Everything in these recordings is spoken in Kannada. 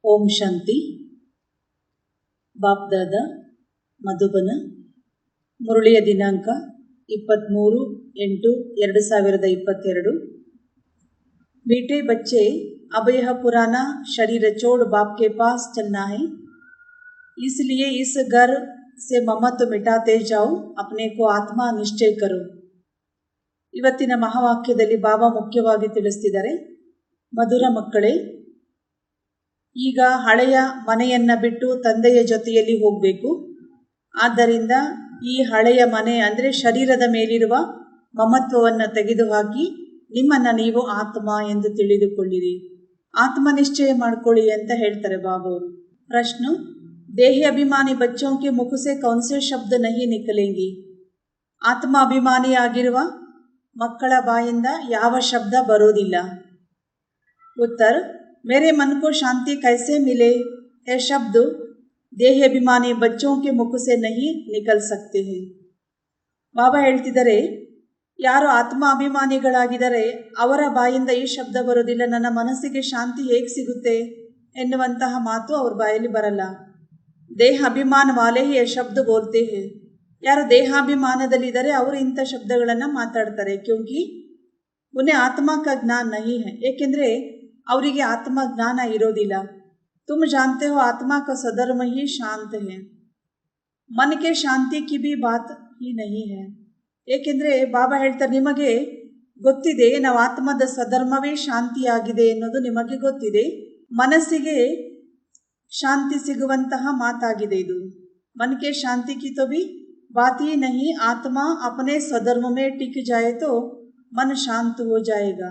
ಓಂ ಶಾಂತಿ. ಬಾಪ್ದಾದ ಮಧುಬನ. ಮುರಳಿಯ ದಿನಾಂಕ 23/8/2022. मीठे बच्चे, अब यह पुराना शरीर छोड़ बाप के पास चलना है, इसलिए इस घर से ममत्व मिटाते जाओ, अपने को ಆತ್ಮ ನಿಶ್ಚಯ ಕರೋ. ಇವತ್ತಿನ ಮಹಾವಾಕ್ಯದಲ್ಲಿ ಬಾಬಾ ಮುಖ್ಯವಾಗಿ ತಿಳಿಸ್ತಿದ್ದಾರೆ, ಮಧುರ ಮಕ್ಕಳೇ, ಈಗ ಹಳೆಯ ಮನೆಯನ್ನ ಬಿಟ್ಟು ತಂದೆಯ ಜೊತೆಯಲ್ಲಿ ಹೋಗಬೇಕು. ಆದ್ದರಿಂದ ಈ ಹಳೆಯ ಮನೆ ಅಂದರೆ ಶರೀರದ ಮೇಲಿರುವ ಮಮತ್ವವನ್ನು ತೆಗೆದುಹಾಕಿ ನಿಮ್ಮನ್ನು ನೀವು ಆತ್ಮ ಎಂದು ತಿಳಿದುಕೊಳ್ಳಿರಿ, ಆತ್ಮ ನಿಶ್ಚಯ ಮಾಡ್ಕೊಳ್ಳಿ ಅಂತ ಹೇಳ್ತಾರೆ ಬಾಬಾ ಅವರು. ಪ್ರಶ್ನೆ, ದೇಹ ಅಭಿಮಾನಿ ಬಚ್ಚೋं के मुख से कौन से शब्द नहीं निकलेंगे? ಆತ್ಮ ಅಭಿಮಾನಿಯಾಗಿರುವ ಮಕ್ಕಳ ಬಾಯಿಂದ ಯಾವ ಶಬ್ದ ಬರೋದಿಲ್ಲ. ಉತ್ತರ, मेरे मन को शांति कैसे मिले? ये शब्द देह अभिमानी बच्चों के मुख से नहीं निकल सकते हैं. ಬಾಬಾ ಹೇಳ್ತಿದ್ದಾರೆ, ಯಾರು ಆತ್ಮ ಅಭಿಮಾನಿಗಳಾಗಿದ್ದಾರೆ ಅವರ ಬಾಯಿಂದ ಈ ಶಬ್ದ ಬರೋದಿಲ್ಲ, ನನ್ನ ಮನಸ್ಸಿಗೆ ಶಾಂತಿ ಹೇಗೆ ಸಿಗುತ್ತೆ ಎನ್ನುವಂತಹ ಮಾತು ಅವ್ರ ಬಾಯಲ್ಲಿ ಬರಲ್ಲ. ದೇಹ ಅಭಿಮಾನ ವಾಲೆ ಹಿ ಶಬ್ದ ಬೋಲ್ತೆ ಹೇ. ಯಾರು ದೇಹಾಭಿಮಾನದಲ್ಲಿದ್ದಾರೆ ಅವರು ಇಂಥ ಶಬ್ದಗಳನ್ನು ಮಾತಾಡ್ತಾರೆ. ಕ್ಯೂಂಕಿ ಉನ್ಹೇ ಆತ್ಮ ಕಾ ಜ್ಞಾನ ನಹೀ ಹೈ, ಏಕೆಂದರೆ ಅವರಿಗೆ ಆತ್ಮ ಜ್ಞಾನ ಇರೋದಿಲ್ಲ. ತುಮ್ ಜಾನ್ತೆ ಹೋ ಆತ್ಮ ಕಾ ಸಧರ್ಮ ಹಿ ಶಾಂತ ಹೈ, ಮನ್ ಕೆ ಶಾಂತಿ ಕಿ ಭಿ ಬಾತ್ ಹಿ ನಹೀ ಹೈ. ಏಕೆಂದರೆ ಬಾಬಾ ಹೇಳ್ತಾರೆ, ನಿಮಗೆ ಗೊತ್ತಿದೆ ನಾವು ಆತ್ಮದ ಸ್ವಧರ್ಮವೇ ಶಾಂತಿಯಾಗಿದೆ ಎನ್ನುವುದು ನಿಮಗೆ ಗೊತ್ತಿದೆ. ಮನಸ್ಸಿಗೆ ಶಾಂತಿ ಸಿಗುವಂತಹ ಮಾತಾಗಿದೆ ಇದು. ಮನ್ ಕೆ ಶಾಂತಿ ಕಿ ತೋ ಭಿ ಬಾತ್ ಹಿ ನಹೀ, ಆತ್ಮ ಅಪನೆ ಸ್ವಧರ್ಮ ಮೇ ಟಿಕ್ ಜಾಯೆ ತೋ ಮನ್ ಶಾಂತ ಹೋ ಜಾಯೇಗಾ.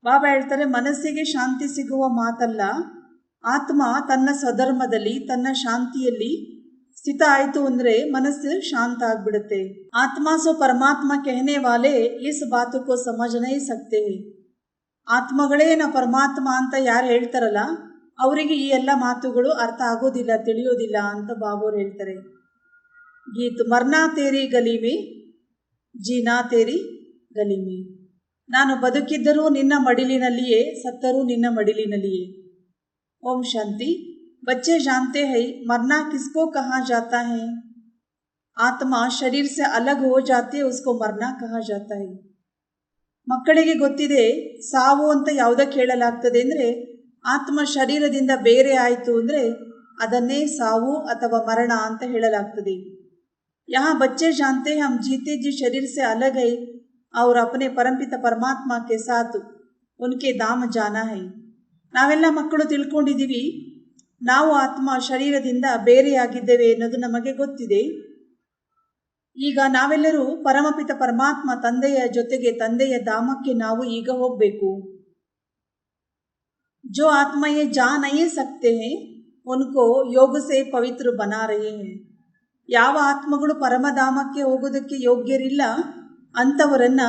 ಬಾಬಾ ಹೇಳ್ತಾರೆ, ಮನಸ್ಸಿಗೆ ಶಾಂತಿ ಸಿಗುವ ಮಾತಲ್ಲ, ಆತ್ಮ ತನ್ನ ಸ್ವಧರ್ಮದಲ್ಲಿ ತನ್ನ ಶಾಂತಿಯಲ್ಲಿ ಸ್ಥಿತ ಆಯಿತು ಅಂದರೆ ಮನಸ್ಸು ಶಾಂತ ಆಗ್ಬಿಡುತ್ತೆ. ಆತ್ಮ ಸೋ ಪರಮಾತ್ಮ कहने वाले इस बात को समझ नहीं सकते. ಆತ್ಮಗಳೇ ನಾ ಪರಮಾತ್ಮ ಅಂತ ಯಾರು ಹೇಳ್ತಾರಲ್ಲ ಅವರಿಗೆ ಈ ಎಲ್ಲ ಮಾತುಗಳು ಅರ್ಥ ಆಗೋದಿಲ್ಲ, ತಿಳಿಯೋದಿಲ್ಲ ಅಂತ ಬಾಬೋರು ಹೇಳ್ತಾರೆ. ಗೀತ್ ಮರ್ನಾ ತೇರಿ ಗಲಿಮೆ, ಜೀನಾ ತೇರಿ ಗಲಿಮೆ. ನಾನು ಬದುಕಿದ್ದರೂ ನಿನ್ನ ಮಡಿಲಿನಲ್ಲಿಯೇ, ಸತ್ತರೂ ನಿನ್ನ ಮಡಿಲಿನಲ್ಲಿಯೇ. ಓಂ ಶಾಂತಿ. बच्चे जानते हैं मरना किसको कहा जाता है? आत्मा शरीर से अलग हो जाती है, उसको मरना कहा जाता है. ಮಕ್ಕಳಿಗೆ ಗೊತ್ತಿದೆ ಸಾವು ಅಂತ ಯಾವುದಕ್ಕೆ ಹೇಳಲಾಗ್ತದೆ ಅಂದರೆ, ಆತ್ಮ ಶರೀರದಿಂದ ಬೇರೆ ಆಯಿತು ಅಂದರೆ ಅದನ್ನೇ ಸಾವು ಅಥವಾ ಮರಣ ಅಂತ ಹೇಳಲಾಗ್ತದೆ. यहाँ बच्चे जानते हैं हम जीते जी शरीर से अलग है और अपने परमपिता परमात्मा के साथ उनके धाम जाना है. ನಾವೆಲ್ಲ ಮಕ್ಕಳು ತಿಳ್ಕೊಂಡಿದ್ದೀವಿ ನಾವು ಆತ್ಮ ಶರೀರದಿಂದ ಬೇರೆಯಾಗಿದ್ದೇವೆ ಎನ್ನುವುದು ನಮಗೆ ಗೊತ್ತಿದೆ. ಈಗ ನಾವೆಲ್ಲರೂ ಪರಮಪಿತ ಪರಮಾತ್ಮ ತಂದೆಯ ಜೊತೆಗೆ ತಂದೆಯ ಧಾಮಕ್ಕೆ ನಾವು ಈಗ ಹೋಗಬೇಕು. ಜೋ ಆತ್ಮ ಯೇ ಜಾ ನಹೀ ಸಕ್ತೆ ಹೈ ಉನ್ಕೋ ಯೋಗ ಸೇ ಪವಿತ್ರ ಬನಾ ರಹೇ ಹೈ. ಯಾವ ಆತ್ಮಗಳು ಪರಮಧಾಮಕ್ಕೆ ಹೋಗೋದಕ್ಕೆ ಯೋಗ್ಯರಿಲ್ಲ ಅಂಥವರನ್ನ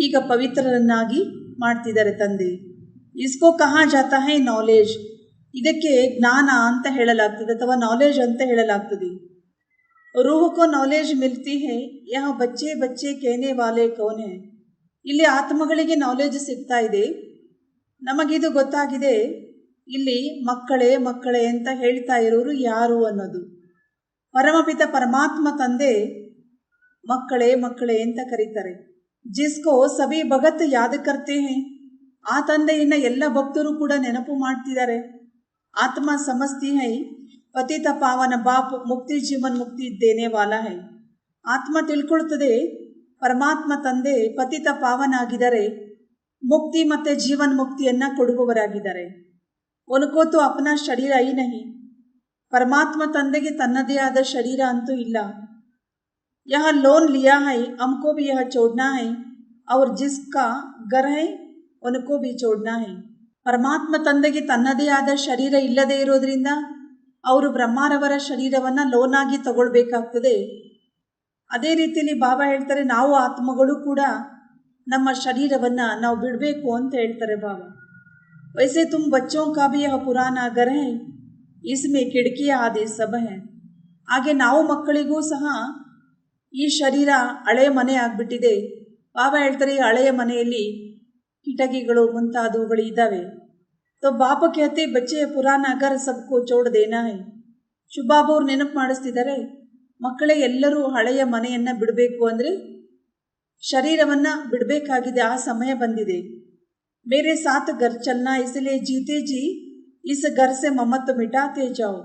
ಈಗ ಪವಿತ್ರರನ್ನಾಗಿ ಮಾಡ್ತಿದ್ದಾರೆ ತಂದೆ. ಇಸ್ಕೋ ಕಹಾ ಜಾತಾ ಹೈ ನಾಲೆಜ್. ಇದಕ್ಕೆ ಜ್ಞಾನ ಅಂತ ಹೇಳಲಾಗ್ತದೆ ಅಥವಾ ನಾಲೆಜ್ ಅಂತ ಹೇಳಲಾಗ್ತದೆ. ರೂಹ ಕೋ ನಾಲೆಜ್ ಮಿಲ್ತಿ ಹೈ, ಯಹ ಬಚ್ಚೆ ಬಚ್ಚೆ ಕೇನೆ ವಾಲೆ ಕೌನ್ ಹೈ. ಇಲ್ಲಿ ಆತ್ಮಗಳಿಗೆ ನಾಲೆಜ್ ಸಿಗ್ತಾ ಇದೆ, ನಮಗಿದು ಗೊತ್ತಾಗಿದೆ ಇಲ್ಲಿ ಮಕ್ಕಳೇ ಮಕ್ಕಳೇ ಅಂತ ಹೇಳ್ತಾ ಇರೋರು ಯಾರು ಅನ್ನೋದು. ಪರಮಪಿತ ಪರಮಾತ್ಮ ತಂದೆ ಮಕ್ಕಳೇ ಮಕ್ಕಳೇ ಅಂತ ಕರೀತಾರೆ. ಜಿಸ್ಕೋ ಸಭಿ ಭಗತ್ ಯಾದ್ ಕರ್ತೆ ಹೈ, ಆ ತಂದೆಯನ್ನ ಎಲ್ಲ ಭಕ್ತರು ಕೂಡ ನೆನಪು ಮಾಡ್ತಿದ್ದಾರೆ. ಆತ್ಮ ಸಮಸ್ತಿ ಹೈ ಪತಿತ ಪಾವನ ಬಾಪ್ ಮುಕ್ತಿ ಜೀವನ್ ಮುಕ್ತಿ ದೇನೆ ವಾಲಾ ಹೈ. ಆತ್ಮ ತಿಳ್ಕೊಳ್ತದೆ ಪರಮಾತ್ಮ ತಂದೆ ಪತಿತ ಪಾವನ ಆಗಿದ್ದಾರೆ, ಮುಕ್ತಿ ಮತ್ತು ಜೀವನ್ ಮುಕ್ತಿಯನ್ನು ಕೊಡುವವರಾಗಿದ್ದಾರೆ. ಒನ್ಕೋತು ಅಪನಾ ಶರೀರ ಐ ನಹಿ, ಪರಮಾತ್ಮ ತಂದೆಗೆ ತನ್ನದೇ ಆದ ಶರೀರ ಅಂತೂ ಇಲ್ಲ. ಯಹ ಲೋನ್ ಲಿಯಾ ಹೈ ಹಮ್ಕೋ ಭಿ ಯಹ ಚೋಡ್ನಾ ಹೈ ಔರ್ ಜಿಸ್ಕಾ ಗರ್ ಹೈ ಉನ್ಕೋ ಭಿ ಚೋಡ್ನಾ ಹೈ. ಪರಮಾತ್ಮ ತಂದೆಗೆ ತನ್ನದೇ ಆದ ಶರೀರ ಇಲ್ಲದೇ ಇರೋದ್ರಿಂದ ಅವರು ಬ್ರಹ್ಮಾರವರ ಶರೀರವನ್ನು ಲೋನಾಗಿ ತಗೊಳ್ಬೇಕಾಗ್ತದೆ. ಅದೇ ರೀತಿಯಲ್ಲಿ ಬಾಬಾ ಹೇಳ್ತಾರೆ, ನಾವು ಆತ್ಮಗಳು ಕೂಡ ನಮ್ಮ ಶರೀರವನ್ನು ನಾವು ಬಿಡಬೇಕು ಅಂತ ಹೇಳ್ತಾರೆ ಬಾಬಾ. ವೈಸೆ ತುಮ್ ಬಚ್ಚೋं का भी यह पुराना घर है, इसमें खिड़कियां आदि सब है. ಹಾಗೆ ನಾವು ಮಕ್ಕಳಿಗೂ ಸಹ ಈ ಶರೀರ ಹಳೆ ಮನೆ ಆಗಿಬಿಟ್ಟಿದೆ. ಬಾಬಾ ಹೇಳ್ತಾರೆ, ಈ ಹಳೆಯ ಮನೆಯಲ್ಲಿ ಕಿಟಕಿಗಳು ಮುಂತಾದವುಗಳು ಇದ್ದಾವೆ. तो तो बाप कहते बच्चे पुराना घर सबको छोड़ देना है. ಶುಭಾಬ್ ಅವ್ರು ನೆನಪು ಮಾಡಿಸ್ತಿದ್ದಾರೆ, ಮಕ್ಕಳೇ ಎಲ್ಲರೂ ಹಳೆಯ ಮನೆಯನ್ನ ಬಿಡಬೇಕು ಅಂದರೆ ಶರೀರವನ್ನ ಬಿಡಬೇಕಾಗಿದೆ, ಆ ಸಮಯ ಬಂದಿದೆ. मेरे साथ घर चलना इसलिए जीते जी इस घर से ममत्व मिटाते जाओ.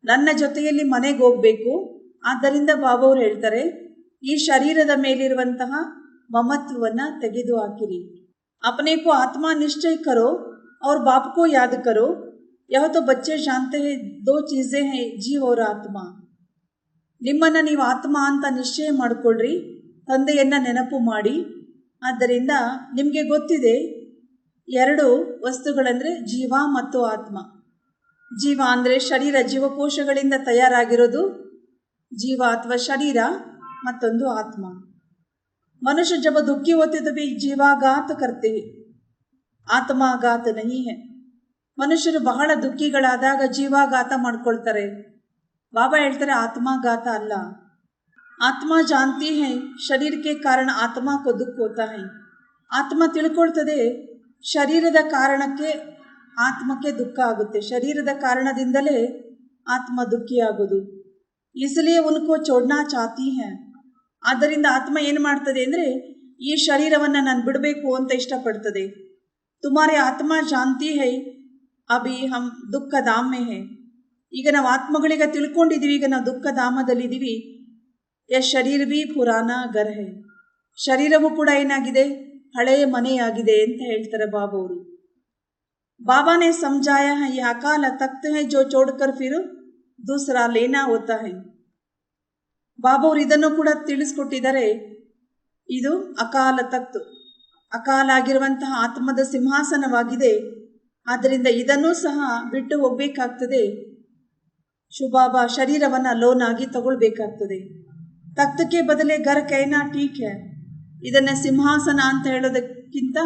ನನ್ನ ಜೊತೆಯಲ್ಲಿ ಮನೆಗೆ ಹೋಗಬೇಕು. ಆದ್ದರಿಂದ ಬಾಬಾವ್ರು ಹೇಳ್ತಾರೆ, ಈ ಶರೀರದ ಮೇಲಿರುವಂತಹ ಮಮತ್ವವನ್ನು ತೆಗೆದು ಹಾಕಿರಿ. अपने को आत्मा निश्चय करो और बाप को याद करो. यह तो बच्चे जानते हैं, दो चीजें हैं, जीव और आत्मा. ನಿಮ್ಮನ್ನು ನೀವು ಆತ್ಮ ಅಂತ ನಿಶ್ಚಯ ಮಾಡಿಕೊಳ್ಳ್ರಿ, ತಂದೆಯನ್ನ ನೆನಪು ಮಾಡಿ. ಆದ್ದರಿಂದ ನಿಮಗೆ ಗೊತ್ತಿದೆ ಎರಡು ವಸ್ತುಗಳಂದರೆ ಜೀವ ಮತ್ತು ಆತ್ಮ. ಜೀವ ಅಂದರೆ ಶರೀರ, ಜೀವಕೋಶಗಳಿಂದ ತಯಾರಾಗಿರೋದು ಜೀವ ಅಥವಾ ಶರೀರ. ಮತ್ತೊಂದು ಆತ್ಮ. ಮನುಷ್ಯ ಜब दुखी होते तो भी जीवाघात करते हैं, ಆತ್ಮಾಘಾತ नहीं है. ಮನುಷ್ಯರು ಬಹಳ ದುಃಖಿಗಳಾದಾಗ ಜೀವಾಘಾತ ಮಾಡ್ಕೊಳ್ತಾರೆ. ಬಾಬಾ ಹೇಳ್ತಾರೆ ಆತ್ಮಾಘಾತ ಅಲ್ಲ. ಆತ್ಮ ಜಾನ್ತಿ ಹೈ ಶರೀರ ಕೆ ಕಾರಣ ಆತ್ಮ ಕೋ ದುಃಖ ಹೋತಾ ಹೈ. ಆತ್ಮ ತಿಳ್ಕೊಳ್ತದೆ ಶರೀರದ ಕಾರಣಕ್ಕೆ ಆತ್ಮಕ್ಕೆ ದುಃಖ ಆಗುತ್ತೆ, ಶರೀರದ ಕಾರಣದಿಂದಲೇ ಆತ್ಮ ದುಃಖಿಯಾಗೋದು. ಇಸ್ಲಿಯೇ ಉನ್ಕೋ ಚೋಡ್ನಾ ಚಾತಿ ಹೈ. ಆದ್ದರಿಂದ ಆತ್ಮ ಏನು ಮಾಡ್ತದೆ ಅಂದರೆ ಈ ಶರೀರವನ್ನು ನಾನು ಬಿಡಬೇಕು ಅಂತ ಇಷ್ಟಪಡ್ತದೆ. ತುಮಾರೆ ಆತ್ಮ ಜಾನ್ತಿ ಹೈ ಅಭಿ ಹಮ್ ದುಃಖ ಧಾಮೆ ಹೈ. ಈಗ ನಾವು ಆತ್ಮಗಳಿಗೆ ತಿಳ್ಕೊಂಡಿದ್ದೀವಿ, ಈಗ ನಾವು ದುಃಖ ಧಾಮದಲ್ಲಿದ್ದೀವಿ. ಯ ಶರೀರ ಭೀ ಪುರಾಣ ಘರ್ ಹೈ. ಶರೀರವೂ ಕೂಡ ಏನಾಗಿದೆ, ಹಳೆಯ ಮನೆಯಾಗಿದೆ ಅಂತ ಹೇಳ್ತಾರೆ ಬಾಬಾವರು. ಬಾಬಾನೇ ಸಮಜಾಯ ಹೈ ಯಹ ಅಕಾಲ ತಖ್ತ್ ಹೈ ಜೋ ಚೋಡ್ಕರ್ ಫಿರ್ ದೂಸರಾ ಲೇನಾ ಹೋತಾ ಹೈ. ಬಾಬಾವರು ಇದನ್ನು ಕೂಡ ತಿಳಿಸ್ಕೊಟ್ಟಿದ್ದಾರೆ. ಇದು ಅಕಾಲ ತಖ್ತ್, ಅಕಾಲ ಆಗಿರುವಂತಹ ಆತ್ಮದ ಸಿಂಹಾಸನವಾಗಿದೆ. ಆದ್ದರಿಂದ ಇದನ್ನೂ ಸಹ ಬಿಟ್ಟು ಹೋಗಬೇಕಾಗ್ತದೆ. ಶುಭಾಬಾ ಶರೀರವನ್ನು ಲೋನ್ ಆಗಿ ತಗೊಳ್ಬೇಕಾಗ್ತದೆ. ತಖ್ತಕ್ಕೆ ಬದಲೇ ಘರ್ ಕೈನಾ ಟೀಕ್ ಹೈ. ಇದನ್ನು ಸಿಂಹಾಸನ ಅಂತ ಹೇಳೋದಕ್ಕಿಂತ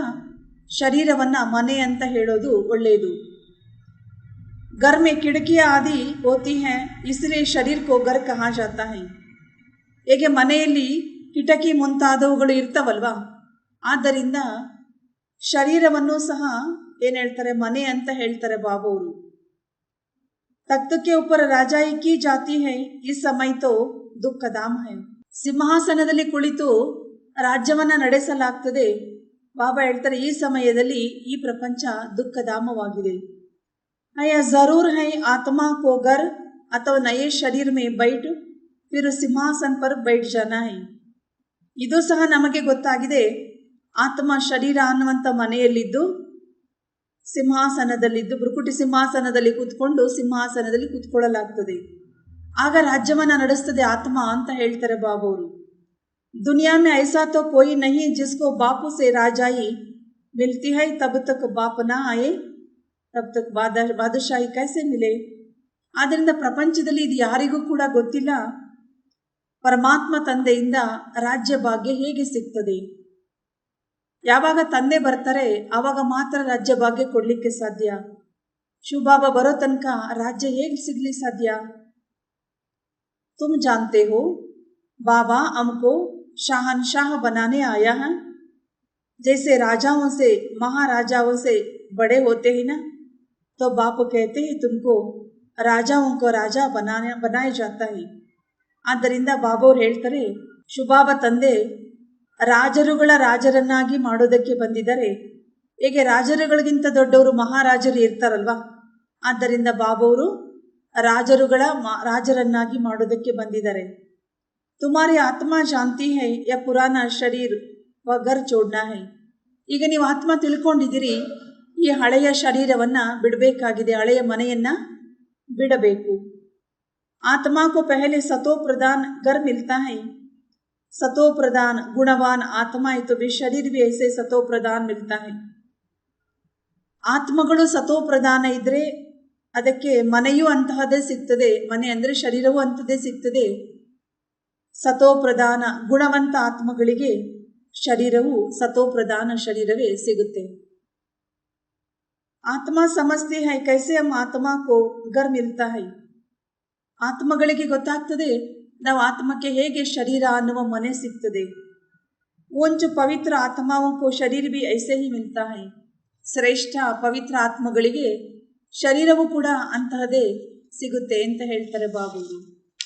ಶರೀರವನ್ನು ಮನೆ ಅಂತ ಹೇಳೋದು ಒಳ್ಳೆಯದು. ಘರ್ ಮೇ ಕಿಟಕಿಯಾ ಆದಿ ಹೋತಿ ಹೈ ಇಸ್ಲಿಯೇ ಶರೀರ ಕೋ ಘರ್ ಕಹಾ ಜಾತಾ ಹೈ. ಹೇಗೆ ಮನೆಯಲ್ಲಿ ಕಿಟಕಿ ಮುಂತಾದವುಗಳು ಇರ್ತವಲ್ವಾ, ಆದ್ದರಿಂದ ಶರೀರವನ್ನು ಸಹ ಏನು ಹೇಳ್ತಾರೆ, ಮನೆ ಅಂತ ಹೇಳ್ತಾರೆ ಬಾಬಾವರು. ತಖ್ತಕ್ಕೆ ಉಪ್ಪರ ರಾಜಾಯಿ ಕಿ ಜಾತಿ ಹೈ ಈ ಸಮಯ ತೋ ದುಃಖಧಾಮ ಹೈ. ಸಿಂಹಾಸನದಲ್ಲಿ ಕುಳಿತು ರಾಜ್ಯವನ್ನು ನಡೆಸಲಾಗ್ತದೆ. ಬಾಬಾ ಹೇಳ್ತಾರೆ ಈ ಸಮಯದಲ್ಲಿ ಈ ಪ್ರಪಂಚ ದುಃಖಧಾಮವಾಗಿದೆ. ಅಯ್ಯ ಜರೂರ್ ಹೈ ಆತ್ಮ ಕೋ ಘರ್ ಅಥವಾ ನಯೇ ಶರೀರ ಮೇ ಬೈಟ್ ಫಿರ್ ಸಿಂಹಾಸನ ಪರ್ ಬೈಟ್ ಜಾನಾ ಹೈ. ಇದು ಸಹ ನಮಗೆ ಗೊತ್ತಾಗಿದೆ. ಆತ್ಮ ಶರೀರ ಅನ್ನುವಂಥ ಮನೆಯಲ್ಲಿದ್ದು ಸಿಂಹಾಸನದಲ್ಲಿದ್ದು ಭೃಕುಟಿ ಸಿಂಹಾಸನದಲ್ಲಿ ಕೂತ್ಕೊಂಡು ಸಿಂಹಾಸನದಲ್ಲಿ ಕೂತ್ಕೊಳ್ಳಲಾಗ್ತದೆ. ಆಗ ರಾಜ್ಯವನ್ನು ನಡೆಸ್ತದೆ ಆತ್ಮ ಅಂತ ಹೇಳ್ತಾರೆ ಬಾಬಾವರು. ದುನಿಯಾ ಮೇ ಐಸಾ ತೋ ಕೋಯಿ ನಹಿ ಜಿಸ್ಕೋ ಬಾಪು ಸೆ ರಾಜಾಯಿ ಮಿಲ್ತಿ ಹೈ ತಬ್ ತಕ್ ಬಾಪ್ ನಾ ಆಯೆ ತಬ್ ತಕ್ ಬಾದಶಾಹಿ ಕೈಸೆ ಮಿಲೆ. ಆದ್ದರಿಂದ ಪ್ರಪಂಚದಲ್ಲಿ ಇದು ಯಾರಿಗೂ ಕೂಡ ಗೊತ್ತಿಲ್ಲ, ಪರಮಾತ್ಮ ತಂದೆಯಿಂದ ರಾಜ್ಯ ಭಾಗ್ಯ ಹೇಗೆ ಸಿಗ್ತದೆ. ಯಾವಾಗ ತಂದೆ ಬರ್ತಾರೆ ಆವಾಗ ಮಾತ್ರ ರಾಜ್ಯ ಭಾಗ್ಯ ಕೊಡಲಿಕ್ಕೆ ಸಾಧ್ಯ. ಶಿವಬಾಬಾ ಬರೋ ತನಕ ರಾಜ್ಯ ಹೇಗೆ ಸಿಗಲಿ ಸಾಧ್ಯ. ತುಮ್ ಜಾನ್ತೆ ಹೋ ಬಾಬಾ ಹಮ್ಕೋ शाहनशाह बनाने आया है. जैसे राजाओं से महाराजाओं से बड़े होते हैं ना, तो बाप कहते हैं तुमको राजाओं को राजा बनाया जाता है. ಆದ್ದರಿಂದ ಬಾಬಾವ್ರು ಹೇಳ್ತಾರೆ ಶುಭಾಬ ತಂದೆ ರಾಜರುಗಳ ರಾಜರನ್ನಾಗಿ ಮಾಡೋದಕ್ಕೆ ಬಂದಿದ್ದಾರೆ. ಹೇಗೆ ರಾಜರುಗಳಿಗಿಂತ ದೊಡ್ಡವರು ಮಹಾರಾಜರು ಇರ್ತಾರಲ್ವಾ, ಆದ್ದರಿಂದ ಬಾಬಾವರು ರಾಜರುಗಳ ರಾಜರನ್ನಾಗಿ ಮಾಡೋದಕ್ಕೆ ಬಂದಿದ್ದಾರೆ. ತುಮಾರಿ ಆತ್ಮ ಜಾನ್ತಿ ಹೈ ಯ ಪುರಾಣ ಶರೀರ ವ ಘರ್ ಚೋಡ್ನಾ ಹೈ. ಈಗ ನೀವು ಆತ್ಮ ತಿಳ್ಕೊಂಡಿದ್ದೀರಿ, ಈ ಹಳೆಯ ಶರೀರವನ್ನು ಬಿಡಬೇಕಾಗಿದೆ, ಹಳೆಯ ಮನೆಯನ್ನು ಬಿಡಬೇಕು. आत्मा को पहले सतो प्रधान घर मिलता है. सतो प्रधान गुणवान आत्मा है तो भी शरीर भी ऐसे सतो प्रधान मिलता है. ಆತ್ಮಗಳು ಸತೋ ಪ್ರಧಾನ ಇದ್ದರೆ ಅದಕ್ಕೆ ಮನೆಯೂ ಅಂತಹದೇ ಸಿಗ್ತದೆ. ಮನೆ ಅಂದರೆ ಶರೀರವೂ ಅಂಥದ್ದೇ ಸಿಗ್ತದೆ. ಸತೋ ಪ್ರಧಾನ ಗುಣವಂತ ಆತ್ಮಗಳಿಗೆ ಶರೀರವು ಸತೋ ಪ್ರಧಾನ ಶರೀರವೇ ಸಿಗುತ್ತೆ. ಆತ್ಮ ಸಮಜ್ತೆ ಹೈ ಕೈಸೆ ಹಮ್ ಆತ್ಮ ಕೋ ಘರ್ ಮಿಲ್ತಾ ಹೈ. ಆತ್ಮಗಳಿಗೆ ಗೊತ್ತಾಗ್ತದೆ ನಾವು ಆತ್ಮಕ್ಕೆ ಹೇಗೆ ಶರೀರ ಅನ್ನುವ ಮನೆ ಸಿಗ್ತದೆ. ಒಂಚು ಪವಿತ್ರ ಆತ್ಮಾओं को शरीर भी ऐसे ही मिलता है. ಶ್ರೇಷ್ಠ ಪವಿತ್ರ ಆತ್ಮಗಳಿಗೆ ಶರೀರವೂ ಕೂಡ ಅಂತಹದೇ ಸಿಗುತ್ತೆ ಅಂತ ಹೇಳ್ತಾರೆ ಬಾಬುರು.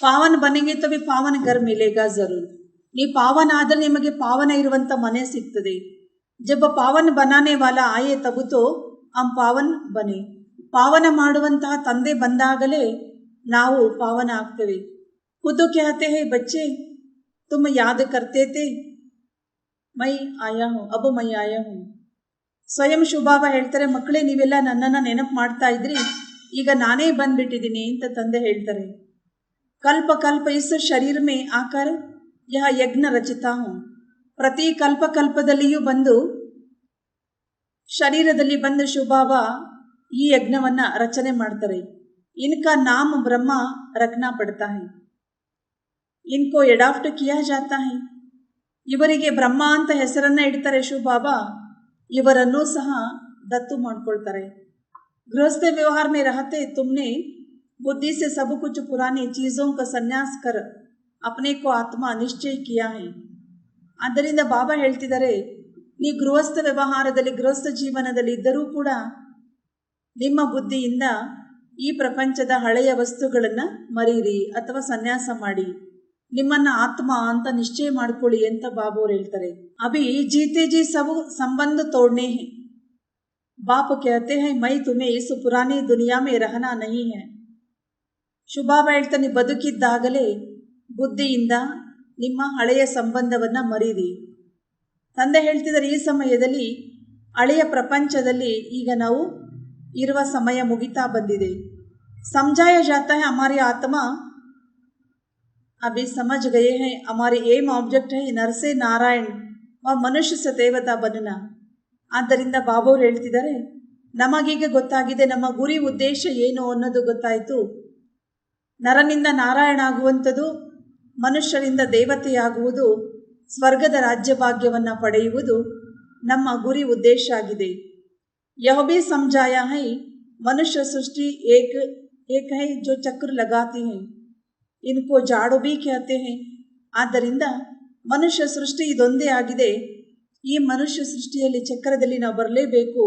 ಪಾವನ ಬನೆಗೆ ತವಿ ಪಾವನ ಘರ್ ಮಿಲೇಗಾ ಜರೂರ್. ನೀವು ಪಾವನ ಆದರೆ ನಿಮಗೆ ಪಾವನ ಇರುವಂಥ ಮನೆ ಸಿಗ್ತದೆ. ಜಬ್ಬ ಪಾವನ ಬನಾನೆ ವಾಲ ಆಯೆ ತಬುತೋ ಹಮ್ ಪಾವನ್ ಬನೆ. ಪಾವನ ಮಾಡುವಂತಹ ತಂದೆ ಬಂದಾಗಲೇ ನಾವು ಪಾವನ ಆಗ್ತೇವೆ. ಖುದ್ದು कहते हैं बच्चे तुम याद करते थे मैं आया हूँ अब मैं आया हूँ. ಸ್ವಯಂ ಶುಭಾವ ಹೇಳ್ತಾರೆ, ಮಕ್ಕಳೇ ನೀವೆಲ್ಲ ನನ್ನನ್ನು ನೆನಪು ಮಾಡ್ತಾ ಇದ್ರಿ, ಈಗ ನಾನೇ ಬಂದ್ಬಿಟ್ಟಿದ್ದೀನಿ ಅಂತ ತಂದೆ ಹೇಳ್ತಾರೆ. ಕಲ್ಪ ಕಲ್ಪ ಇಸ್ ಶರೀರ ಮೇ ಆಕಾರ ಯಹ ಯಜ್ಞ ರಚಿತಾ ಹೂँ. ಪ್ರತಿ ಕಲ್ಪ ಕಲ್ಪದಲ್ಲಿಯೂ ಬಂದು ಶರೀರದಲ್ಲಿ ಬಂದು ಶುಭಾವ ಈ ಯಜ್ಞವನ್ನು ರಚನೆ ಮಾಡ್ತಾರೆ. ಇನ್ಕಾ ನಾಮ ಬ್ರಹ್ಮ ರಖನಾ ಪಡ್ತಾ ಹೈ, ಇನ್ಕೋ ಎಡಾಫ್ಟ್ ಕಿಯಾ ಜಾತಾ ಹೈ. ಇವರಿಗೆ ಬ್ರಹ್ಮ ಅಂತ ಹೆಸರನ್ನ ಇಡ್ತಾರೆ ಶುಭಾಬಾ, ಇವರನ್ನೂ ಸಹ ದತ್ತು ಮಾಡ್ಕೊಳ್ತಾರೆ. गृहस्थ व्यवहार में रहते तुमने बुद्धि से सब कुछ पुरानी चीज़ों का संन्यास कर अपने को आत्मा निश्चय किया है. ಆದ್ದರಿಂದ ಬಾಬಾ ಹೇಳ್ತಿದ್ದಾರೆ, ನೀ ಗೃಹಸ್ಥ ವ್ಯವಹಾರದಲ್ಲಿ ಗೃಹಸ್ಥ ಜೀವನದಲ್ಲಿ ಇದ್ದರೂ ಕೂಡ ನಿಮ್ಮ ಬುದ್ಧಿಯಿಂದ ಈ ಪ್ರಪಂಚದ ಹಳೆಯ ವಸ್ತುಗಳನ್ನು ಮರೀರಿ ಅಥವಾ ಸನ್ಯಾಸ ಮಾಡಿ ನಿಮ್ಮನ್ನ ಆತ್ಮ ಅಂತ ನಿಶ್ಚಯ ಮಾಡ್ಕೊಳ್ಳಿ ಅಂತ ಬಾಬು ಅವ್ರು ಹೇಳ್ತಾರೆ. ಅಭಿ ಜೀತೆ ಜಿ ಸಬ್ ಸಂಬಂಧ ತೋಡ್ನೆ ಹೈ. बाप कहते हैं मैं तुम्हें इस पुरानी दुनिया में रहना नहीं है. ಶುಭಾಬ ಹೇಳ್ತಾನೆ, ಬದುಕಿದ್ದಾಗಲೇ ಬುದ್ಧಿಯಿಂದ ನಿಮ್ಮ ಹಳೆಯ ಸಂಬಂಧವನ್ನು ಮರೀರಿ. ತಂದೆ ಹೇಳ್ತಿದ್ದಾರೆ, ಈ ಸಮಯದಲ್ಲಿ ಹಳೆಯ ಪ್ರಪಂಚದಲ್ಲಿ ಈಗ ನಾವು ಇರುವ ಸಮಯ ಮುಗಿತಾ ಬಂದಿದೆ. समझाया जाता है हमारी आत्मा अभी समझ गए हैं हमारी एम ऑब्जेक्ट है नर से नारायण व मनुष्य से देवता बनना. ಆದ್ದರಿಂದ ಬಾಬಾವ್ರು ಹೇಳ್ತಿದ್ದಾರೆ, ನಮಗೀಗ ಗೊತ್ತಾಗಿದೆ ನಮ್ಮ ಗುರಿ ಉದ್ದೇಶ ಏನು ಅನ್ನೋದು ಗೊತ್ತಾಯಿತು. ನರನಿಂದ ನಾರಾಯಣ ಆಗುವಂಥದ್ದು, ಮನುಷ್ಯರಿಂದ ದೇವತೆಯಾಗುವುದು, ಸ್ವರ್ಗದ ರಾಜ್ಯಭಾಗ್ಯವನ್ನು ಪಡೆಯುವುದು ನಮ್ಮ ಗುರಿ ಉದ್ದೇಶ ಆಗಿದೆ. ಯಹ ಭಿ ಸಮझाया है मनुष्य सृष्टि एक है जो चक्र लगाती है इनको ಜಾಡು ಭಿ कहते हैं. ಆದ್ದರಿಂದ ಮನುಷ್ಯ ಸೃಷ್ಟಿ ಇದೊಂದೇ ಆಗಿದೆ. ಈ ಮನುಷ್ಯ ಸೃಷ್ಟಿಯಲ್ಲಿ ಚಕ್ರದಲ್ಲಿ ನಾವು ಬರಲೇಬೇಕು.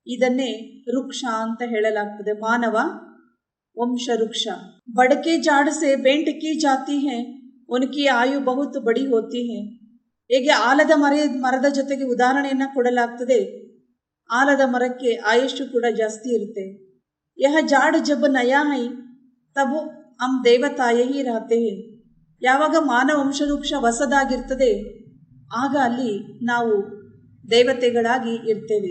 ಇದನ್ನೇ ವೃಕ್ಷ ಅಂತ ಹೇಳಲಾಗ್ತದೆ, ಮಾನವ ವಂಶ ವೃಕ್ಷ. ಬಡಕೆ ಜಾಡ ಸೆ ಬೆಂಟ್ ಕಿ ಜಾತಿ ಹೈ ಉನ್ಕಿ ಆಯು ಬಹುತ್ ಬಡಿ ಹೋತಿ ಹೈ. ಹೇಗೆ ಆಲದ ಮರದ ಜೊತೆಗೆ ಉದಾಹರಣೆಯನ್ನು ಕೊಡಲಾಗ್ತದೆ, ಆಲದ ಮರಕ್ಕೆ ಆಯುಷ್ಯು ಕೂಡ ಜಾಸ್ತಿ ಇರುತ್ತೆ. ಯಹ ಜಾಡ ಜಬ್ ನಯಾ ಹೈ ತಬ್ ಹಮ್ ದೇವತಾಯೇ ಹಿ ರಹತೆ ಹೈ. ಯಾವಾಗ ಮಾನವ ವಂಶವೃಕ್ಷ ಹೊಸದಾಗಿರ್ತದೆ ಆಗ ಅಲ್ಲಿ ನಾವು ದೇವತೆಗಳಾಗಿ ಇರ್ತೇವೆ.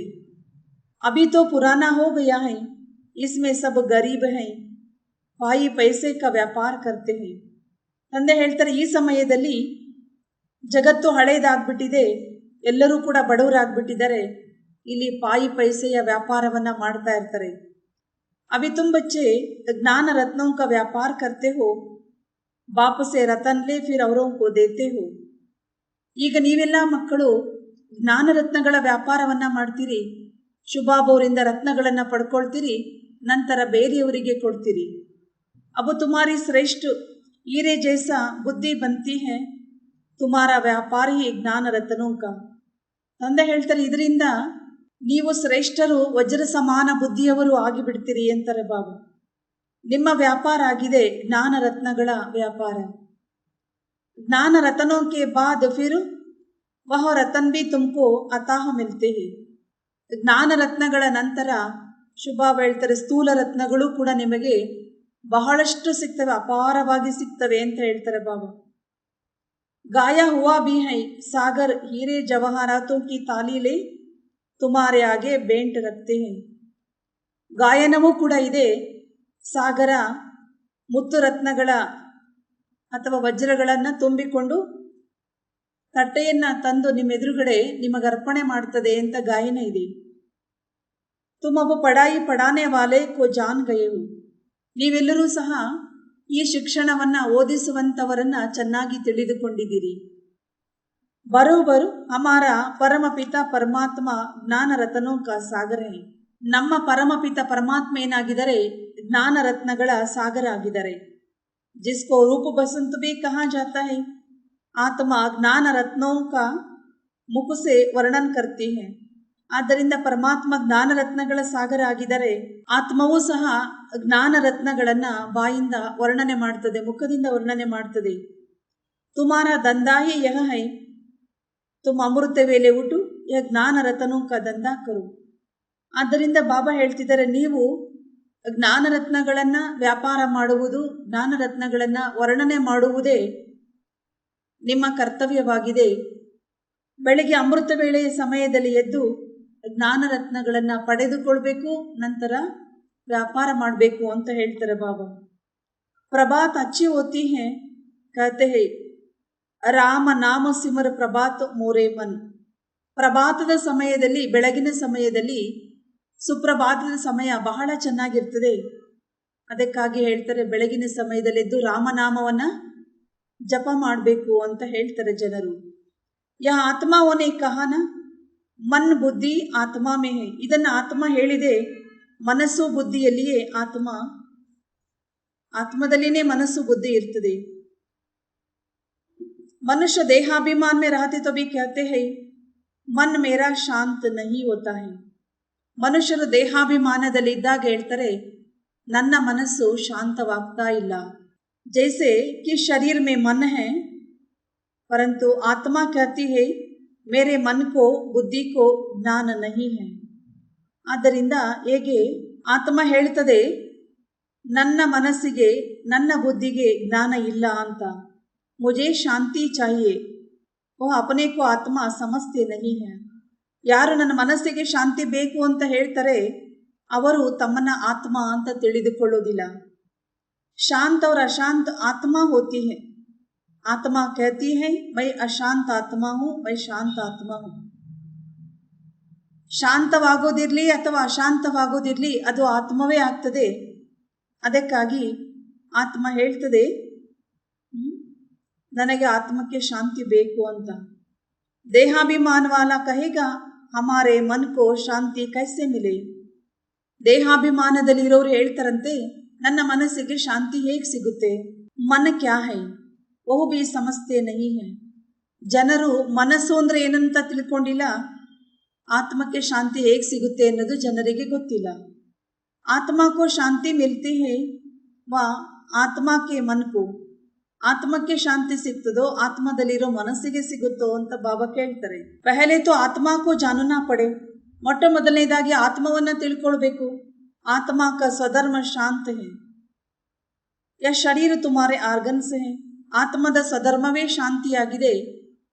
ಅಭಿ ತೋ ಪುರಾನಾ ಹೋ ಗಯಾ ಹೈ ಇಸ್ಮೇ ಸಬ್ ಗರೀಬ್ ಹೈ ಪಾಯಿ ಪೈಸೆ ಕಾ ವ್ಯಾಪಾರ ಕರ್ತೆ ಹೈ. ತಂದೆ ಹೇಳ್ತಾರೆ, ಈ ಸಮಯದಲ್ಲಿ ಜಗತ್ತು ಹಳೇದಾಗ್ಬಿಟ್ಟಿದೆ, ಎಲ್ಲರೂ ಕೂಡ ಬಡವರಾಗ್ಬಿಟ್ಟಿದ್ದಾರೆ. ಇಲ್ಲಿ ಪಾಯಿ ಪೈಸೆಯ ವ್ಯಾಪಾರವನ್ನು ಮಾಡ್ತಾ ಇರ್ತಾರೆ. ಅಭಿ ತುಮ್ ಬಚ್ಚೆ ಜ್ಞಾನ ರತ್ನೋं का व्यापार करते हो बाप से रतन ले फिर औरों को देते हो. ಈಗ ನೀವೆಲ್ಲ ಮಕ್ಕಳು ಜ್ಞಾನ ರತ್ನಗಳ ವ್ಯಾಪಾರವನ್ನು ಮಾಡ್ತೀರಿ, ಶುಭಾಬವರಿಂದ ರತ್ನಗಳನ್ನು ಪಡ್ಕೊಳ್ತೀರಿ, ನಂತರ ಬೇರೆಯವರಿಗೆ ಕೊಡ್ತೀರಿ. ಅಬು ತುಮಾರಿ ಶ್ರೇಷ್ಠ ಹೀರೆ ಜೈಸಾ ಬುದ್ಧಿ ಬಂತಿ ಹೈ ತುಮಾರ ವ್ಯಾಪಾರ ಹಿ ಜ್ಞಾನ ರತ್ನೋं का. ತಂದೆ ಹೇಳ್ತಾರೆ, ಇದರಿಂದ ನೀವು ಶ್ರೇಷ್ಠರು ವಜ್ರ ಸಮಾನ ಬುದ್ಧಿಯವರು ಆಗಿಬಿಡ್ತೀರಿ ಅಂತಾರೆ ಬಾಬಾ. ನಿಮ್ಮ ವ್ಯಾಪಾರ ಆಗಿದೆ ಜ್ಞಾನ ರತ್ನಗಳ ವ್ಯಾಪಾರ. ज्ञान रतनों के बाद फिर वह रतन भी तुमको अताह मिलते हैं. ಜ್ಞಾನ ರತ್ನಗಳ ನಂತರ ಶುಭಾಬ ಹೇಳ್ತಾರೆ, ಸ್ಥೂಲ ರತ್ನಗಳು ಕೂಡ ನಿಮಗೆ ಬಹಳಷ್ಟು ಸಿಗ್ತವೆ, ಅಪಾರವಾಗಿ ಸಿಗ್ತವೆ ಅಂತ ಹೇಳ್ತಾರೆ ಬಾಬಾ. ಗಾಯ ಹುವಾ ಭಿ ಹೈ ಸಾಗರ್ ಹೀರೆ ಜವಾಹರಾತೋं की ताली ले तुम्हारे आगे बेंट रखते हैं. ಗಾಯನವೂ ಕೂಡ ಇದೆ. ಸಾಗರ ಮುತ್ತು ರತ್ನಗಳ ಅಥವಾ ವಜ್ರಗಳನ್ನು ತುಂಬಿಕೊಂಡು ತಟ್ಟೆಯನ್ನು ತಂದು ನಿಮ್ಮ ಎದುರುಗಡೆ ನಿಮಗೆ ಅರ್ಪಣೆ ಮಾಡ್ತದೆ ಅಂತ ಗಾಯನ ಇದೆ. ತುಮ್ ಅಬ್ ಪಡಾಯಿ ಪಡಾನೆ ವಾಲೆ ಕೋ ಜಾನ್ ಗಯೆವು. ನೀವೆಲ್ಲರೂ ಸಹ ಈ ಶಿಕ್ಷಣವನ್ನು ಓದಿಸುವಂಥವರನ್ನು ಚೆನ್ನಾಗಿ ತಿಳಿದುಕೊಂಡಿದ್ದೀರಿ. ಬರೋಬರು ಹಮಾರ ಪರಮಪಿತ ಪರಮಾತ್ಮ ಜ್ಞಾನ ರತ್ನೋं का ಸಾಗರ ಹೈ. ನಮ್ಮ ಪರಮಪಿತ ಪರಮಾತ್ಮ ಏನಾಗಿದ್ದಾರೆ, ಜ್ಞಾನ ರತ್ನಗಳ ಸಾಗರ ಆಗಿದ್ದಾರೆ. जिसको रूप बसंत भी कहा जाता है. आत्मा ज्ञान रत्नों का मुख से वर्णन करती है. ಆದ್ದರಿಂದ ಪರಮಾತ್ಮ ಜ್ಞಾನ ರತ್ನಗಳ ಸಾಗರ ಆಗಿದ್ದಾರೆ. ಆತ್ಮವೂ ಸಹ ಜ್ಞಾನ ರತ್ನಗಳನ್ನು ಬಾಯಿಂದ ವರ್ಣನೆ ಮಾಡ್ತದೆ, ಮುಖದಿಂದ ವರ್ಣನೆ ಮಾಡ್ತದೆ. ತುಮಾರ ದಂದಾಹಿ ಯಹ ಹೈ, ತುಮ್ ಅಮೃತ ವೇಲೆ ಉಟು ಯಹ ಜ್ಞಾನ ರತನೂ ಕ ದಂದಾ ಕರು. ಆದ್ದರಿಂದ ಬಾಬಾ ಹೇಳ್ತಿದ್ದಾರೆ, ನೀವು ಜ್ಞಾನ ರತ್ನಗಳನ್ನು ವ್ಯಾಪಾರ ಮಾಡುವುದು, ಜ್ಞಾನ ರತ್ನಗಳನ್ನು ವರ್ಣನೆ ಮಾಡುವುದೇ ನಿಮ್ಮ ಕರ್ತವ್ಯವಾಗಿದೆ. ಬೆಳಗ್ಗೆ ಅಮೃತ ವೇಳೆಯ ಸಮಯದಲ್ಲಿ ಎದ್ದು ಜ್ಞಾನ ರತ್ನಗಳನ್ನು ಪಡೆದುಕೊಳ್ಬೇಕು, ನಂತರ ವ್ಯಾಪಾರ ಮಾಡಬೇಕು ಅಂತ ಹೇಳ್ತಾರೆ ಬಾಬಾ. ಪ್ರಭಾತ್ ಅಚ್ಚಿ ಹೋತಿ ಹೇ ಕಹತೆ ಹೇ ರಾಮ ನಾಮ ಸಿಮರ ಪ್ರಭಾತ್ ಮೋರೆ ಮನ್. ಪ್ರಭಾತದ ಸಮಯದಲ್ಲಿ, ಬೆಳಗಿನ ಸಮಯದಲ್ಲಿ, ಸುಪ್ರಭಾತದ ಸಮಯ ಬಹಳ ಚೆನ್ನಾಗಿರ್ತದೆ. ಅದಕ್ಕಾಗಿ ಹೇಳ್ತಾರೆ ಬೆಳಗಿನ ಸಮಯದಲ್ಲಿ ಎದ್ದು ರಾಮನಾಮವನ್ನು ಜಪ ಮಾಡಬೇಕು ಅಂತ ಹೇಳ್ತಾರೆ ಜನರು. ಯಾ ಆತ್ಮ ಓನೆ ಕಹಾನ ಮನ್ ಬುದ್ಧಿ ಆತ್ಮ ಮೇ ಹೇ. ಇದನ್ನು ಆತ್ಮ ಹೇಳಿದೆ. ಮನಸ್ಸು ಬುದ್ಧಿಯಲ್ಲಿಯೇ ಆತ್ಮದಲ್ಲಿನೇ ಮನಸ್ಸು ಬುದ್ಧಿ ಇರ್ತದೆ. ಮನುಷ್ಯ ದೇಹಾಭಿಮಾನ ಮೇ ರಹತೆ ತೋ ಭಿ ಕಹತೆ ಹೈ ಮನ್ ಮೇರಾ ಶಾಂತ ನಹಿ ಹೋತಾ ಹೈ. ಮನುಷ್ಯರು ದೇಹಾಭಿಮಾನದಲ್ಲಿ ಇದ್ದಾಗ ಹೇಳ್ತಾರೆ, ನನ್ನ ಮನಸ್ಸು ಶಾಂತವಾಗ್ತಾ ಇಲ್ಲ. ಜೈಸೆ ಕಿ ಶರೀರ ಮೇ ಮನ್ ಹೈ ಪರಂತು ಆತ್ಮ ಕಹತಿ ಹೈ ಮೇರೆ ಮನ್ ಕೋ ಬುದ್ಧಿ ಕೋ ಜ್ಞಾನ ನಹಿ ಹೈ. ಆದ್ದರಿಂದ ಹೇಗೆ ಆತ್ಮ ಹೇಳ್ತದೆ, ನನ್ನ ಮನಸ್ಸಿಗೆ, ನನ್ನ ಬುದ್ಧಿಗೆ ಜ್ಞಾನ ಇಲ್ಲ ಅಂತ. ಮುಜೆ ಶಾಂತಿ ಚಾಹಿಯೆ ಓ ಅಪನೆ ಕೋ ಆತ್ಮ ಸಮಸ್ತೆ ನಹಿ ಹೈ. ಯಾರು ನನ್ನ ಮನಸ್ಸಿಗೆ ಶಾಂತಿ ಬೇಕು ಅಂತ ಹೇಳ್ತಾರೆ, ಅವರು ತಮ್ಮನ್ನ ಆತ್ಮ ಅಂತ ತಿಳಿದುಕೊಳ್ಳೋದಿಲ್ಲ. ಶಾಂತ और अशांत आत्मा होती है. आत्मा कहती है मैं अशांत आत्मा हूँ, मैं शांत आत्मा हूँ. ಶಾಂತವಾಗೋದಿರಲಿ ಅಥವಾ ಅಶಾಂತವಾಗೋದಿರಲಿ, ಅದು ಆತ್ಮವೇ ಆಗ್ತದೆ. ಅದಕ್ಕಾಗಿ ಆತ್ಮ ಹೇಳ್ತದೆ, ನನಗೆ ಆತ್ಮಕ್ಕೆ ಶಾಂತಿ ಬೇಕು ಅಂತ. ದೇಹಾಭಿಮಾನವಾಲ ಕಹೇಗ ಹಮಾರೆ ಮನ್ ಕೋ ಶಾಂತಿ ಕೈಸೆ ಮಿಲೆ. ದೇಹಾಭಿಮಾನದಲ್ಲಿರೋರು ಹೇಳ್ತಾರಂತೆ, ನನ್ನ ಮನಸ್ಸಿಗೆ ಶಾಂತಿ ಹೇಗೆ ಸಿಗುತ್ತೆ. ಮನ್ ಕ್ಯಾ ಹೈ ಓಹ್ ಬಿ ಸಮಸ್ತೆ ನಹಿ ಹೈ. ಜನರು ಮನಸ್ಸು ಅಂದರೆ ಏನಂತ ತಿಳ್ಕೊಂಡಿಲ್ಲ. ಆತ್ಮಕ್ಕೆ ಶಾಂತಿ ಹೇಗೆ ಸಿಗುತ್ತೆ ಅನ್ನೋದು ಜನರಿಗೆ ಗೊತ್ತಿಲ್ಲ. ಆತ್ಮಕ್ಕೂ ಶಾಂತಿ ಮಿಲ್ತಿ ಹೈ ವಾ ಆತ್ಮಕ್ಕೆ ಮನ್ಕೋ. ಆತ್ಮಕ್ಕೆ ಶಾಂತಿ ಸಿಗ್ತದೋ ಆತ್ಮದಲ್ಲಿರೋ ಮನಸ್ಸಿಗೆ ಸಿಗುತ್ತೋ ಅಂತ ಬಾಬಾ ಕೇಳ್ತಾರೆ. ಪಹಲೆ ತೋ ಆತ್ಮಕ್ಕೂ ಜಾನನಾ ಪಡೆ. ಮೊಟ್ಟ ಮೊದಲನೇದಾಗಿ ಆತ್ಮವನ್ನು ತಿಳ್ಕೊಳ್ಬೇಕು. ಆತ್ಮ ಕ ಸ್ವಧರ್ಮ ಶಾಂತ ಹೈ. ಯಾ ಶರೀರ ತುಮಾರೆ ಆರ್ಗನ್ಸ್ ಹೈ. ಆತ್ಮದ ಸ್ವಧರ್ಮವೇ ಶಾಂತಿಯಾಗಿದೆ.